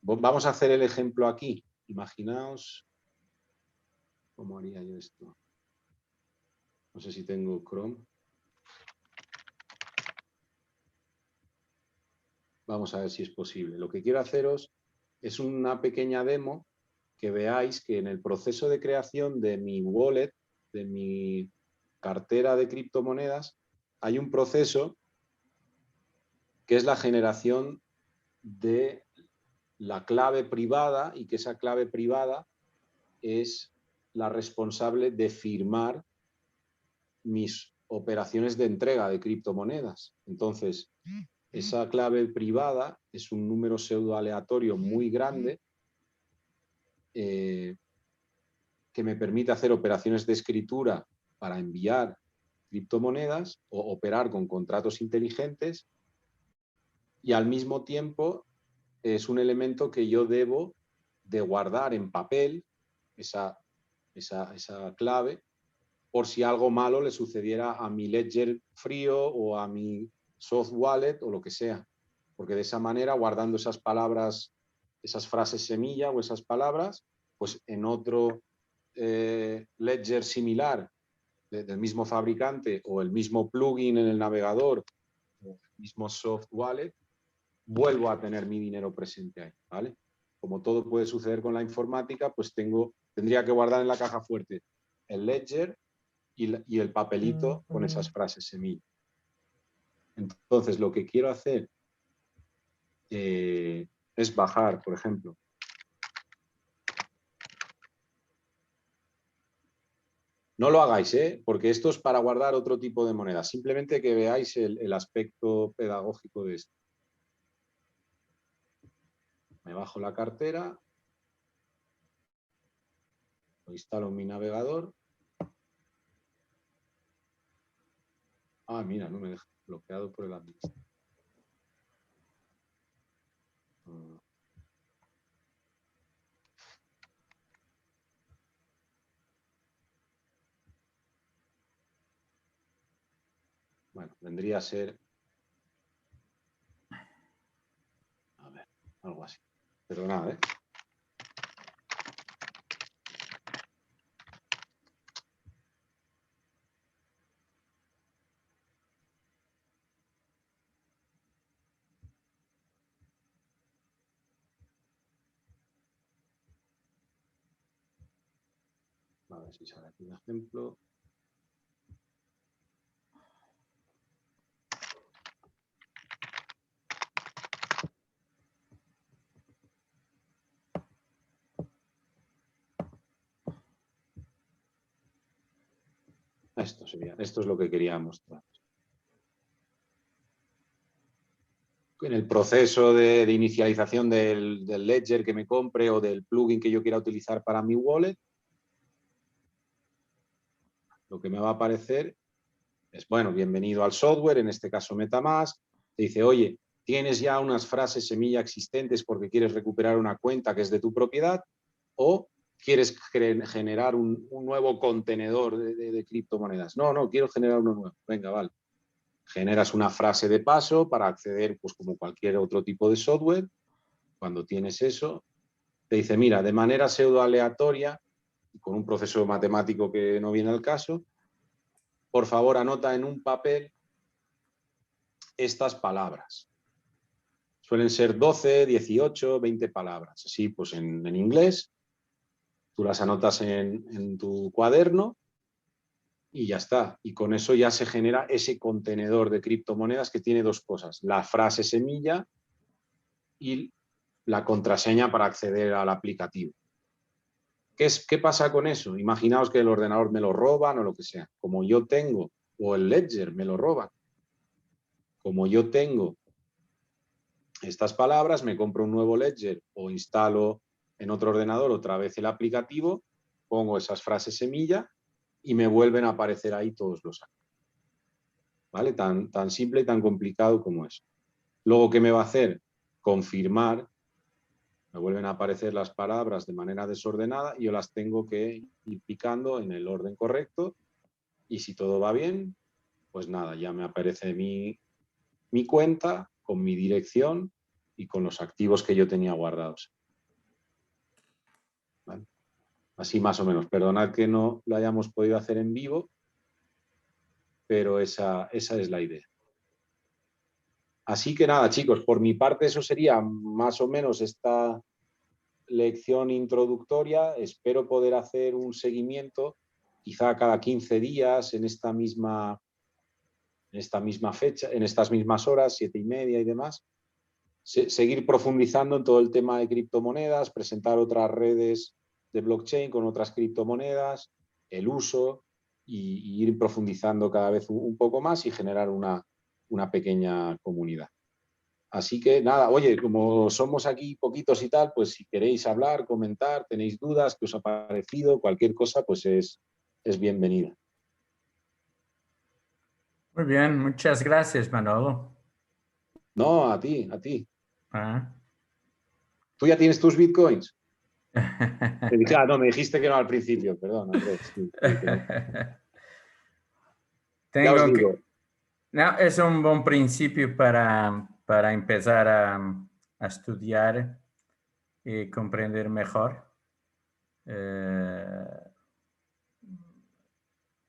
Vamos a hacer el ejemplo aquí. Imaginaos... ¿Cómo haría yo esto? No sé si tengo Chrome. Vamos a ver si es posible. Lo que quiero haceros es una pequeña demo que veáis que en el proceso de creación de mi wallet, de mi cartera de criptomonedas, hay un proceso que es la generación de la clave privada y que esa clave privada es la responsable de firmar mis operaciones de entrega de criptomonedas. Entonces, esa clave privada es un número pseudo aleatorio muy grande que me permite hacer operaciones de escritura para enviar criptomonedas o operar con contratos inteligentes y al mismo tiempo es un elemento que yo debo de guardar en papel, esa clave, por si algo malo le sucediera a mi ledger frío o a mi soft wallet o lo que sea. Porque de esa manera, guardando esas palabras, esas frases semilla o esas palabras, pues en otro ledger similar del mismo fabricante o el mismo plugin en el navegador o el mismo soft wallet, vuelvo a tener mi dinero presente ahí, ¿vale? Como todo puede suceder con la informática, pues tendría que guardar en la caja fuerte el ledger y el papelito con esas frases semilla. Entonces, lo que quiero hacer es bajar, por ejemplo, No lo hagáis, porque esto es para guardar otro tipo de moneda. Simplemente que veáis el aspecto pedagógico de esto. Me bajo la cartera, lo instalo en mi navegador. Ah, mira, no me deja, bloqueado por el administrador. Bueno, vendría a ser... A ver, algo así. Perdonad, ¿eh? A ver si sale aquí un ejemplo. Esto sería, esto es lo que quería mostrar. En el proceso de inicialización del ledger que me compre o del plugin que yo quiera utilizar para mi wallet, lo que me va a aparecer es, bueno, bienvenido al software, en este caso MetaMask. Te dice, oye, tienes ya unas frases semilla existentes porque quieres recuperar una cuenta que es de tu propiedad o quieres generar un nuevo contenedor de criptomonedas. No, quiero generar uno nuevo. Venga, vale. Generas una frase de paso para acceder, pues como cualquier otro tipo de software. Cuando tienes eso, te dice, mira, de manera pseudo aleatoria, con un proceso matemático que no viene al caso, por favor anota en un papel estas palabras. Suelen ser 12, 18, 20 palabras. Así, pues en inglés, tú las anotas en tu cuaderno y ya está. Y con eso ya se genera ese contenedor de criptomonedas que tiene dos cosas. La frase semilla y la contraseña para acceder al aplicativo. ¿Qué pasa con eso? Imaginaos que el ordenador me lo roban o lo que sea. Como yo tengo, o el ledger me lo roban. Como yo tengo estas palabras, me compro un nuevo ledger o instalo en otro ordenador otra vez el aplicativo, pongo esas frases semilla y me vuelven a aparecer ahí todos los años. ¿Vale? Tan simple y tan complicado como eso. Luego, ¿qué me va a hacer? Confirmar. Me vuelven a aparecer las palabras de manera desordenada y yo las tengo que ir picando en el orden correcto y si todo va bien, pues nada, ya me aparece mi cuenta con mi dirección y con los activos que yo tenía guardados. ¿Vale? Así más o menos. Perdonad que no lo hayamos podido hacer en vivo, pero esa es la idea. Así que nada, chicos, por mi parte eso sería más o menos esta lección introductoria. Espero poder hacer un seguimiento, quizá cada 15 días en esta misma fecha, en estas mismas horas, 7:30 y demás. Seguir profundizando en todo el tema de criptomonedas, presentar otras redes de blockchain con otras criptomonedas, el uso y ir profundizando cada vez un poco más y generar una pequeña comunidad. Así que nada, oye, como somos aquí poquitos y tal, pues si queréis hablar, comentar, tenéis dudas, qué os ha parecido, cualquier cosa, pues es bienvenida. Muy bien, muchas gracias, Manolo. No, a ti, a ti. Ah. ¿Tú ya tienes tus bitcoins? Te dije, no, me dijiste que no al principio, perdón, Andrés. Sí, ya os digo. No, es un buen principio para empezar a estudiar y comprender mejor.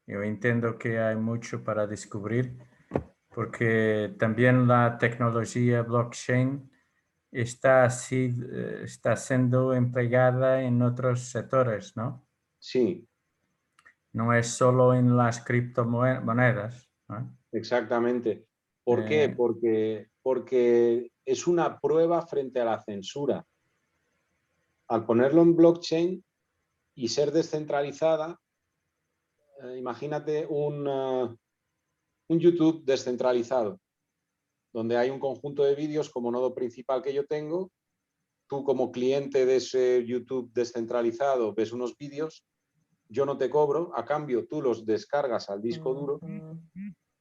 Yo entiendo que hay mucho para descubrir, porque también la tecnología blockchain está siendo empleada en otros sectores, ¿no? Sí. No es solo en las criptomonedas, ¿no? Exactamente. ¿Por qué? Porque es una prueba frente a la censura. Al ponerlo en blockchain y ser descentralizada, imagínate un YouTube descentralizado, donde hay un conjunto de vídeos como nodo principal que yo tengo. Tú como cliente de ese YouTube descentralizado ves unos vídeos, yo no te cobro, a cambio tú los descargas al disco duro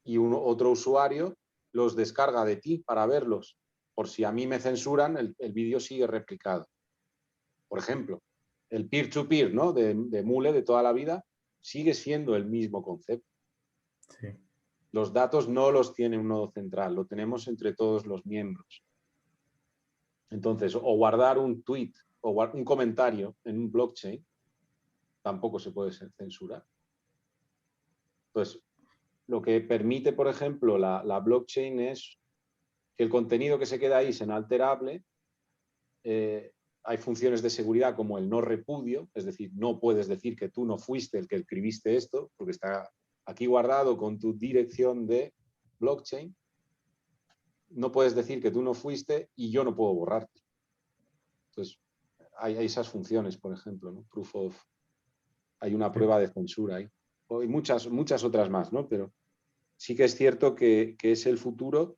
y otro usuario los descarga de ti para verlos. Por si a mí me censuran, el vídeo sigue replicado. Por ejemplo, el peer-to-peer, ¿no? de Mule de toda la vida sigue siendo el mismo concepto. Sí. Los datos no los tiene un nodo central, lo tenemos entre todos los miembros. Entonces, o guardar un tweet o un comentario en un blockchain tampoco se puede censurar. Entonces, lo que permite, por ejemplo, la blockchain es que el contenido que se queda ahí es inalterable. Hay funciones de seguridad como el no repudio, es decir, no puedes decir que tú no fuiste el que escribiste esto, porque está aquí guardado con tu dirección de blockchain. No puedes decir que tú no fuiste y yo no puedo borrarte. Entonces, hay esas funciones, por ejemplo, ¿no? Proof of... Hay una prueba de censura ahí. Hay muchas otras más, ¿no? Pero sí que es cierto que es el futuro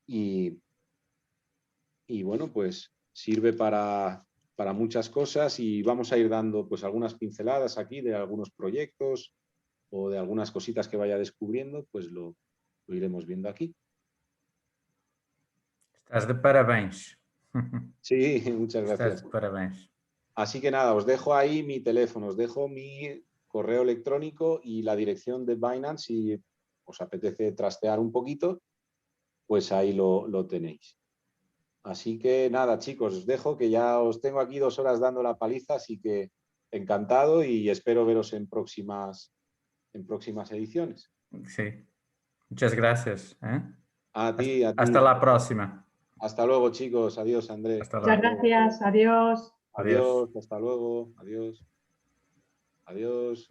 y bueno, pues sirve para muchas cosas y vamos a ir dando pues algunas pinceladas aquí de algunos proyectos o de algunas cositas que vaya descubriendo, pues lo iremos viendo aquí. Estás de parabéns. Sí, muchas Estás gracias. de parabéns. Así que nada, os dejo ahí mi teléfono, os dejo mi correo electrónico y la dirección de Binance. Si os apetece trastear un poquito, pues ahí lo tenéis. Así que nada, chicos, os dejo que ya os tengo aquí 2 horas dando la paliza, así que encantado y espero veros en próximas ediciones. Sí. Muchas gracias. ¿eh? A ti, a ti. Hasta la próxima. Hasta luego, chicos. Adiós, Andrés. Hasta Muchas luego. gracias. Adiós. Adiós. Adiós, hasta luego. Adiós. Adiós.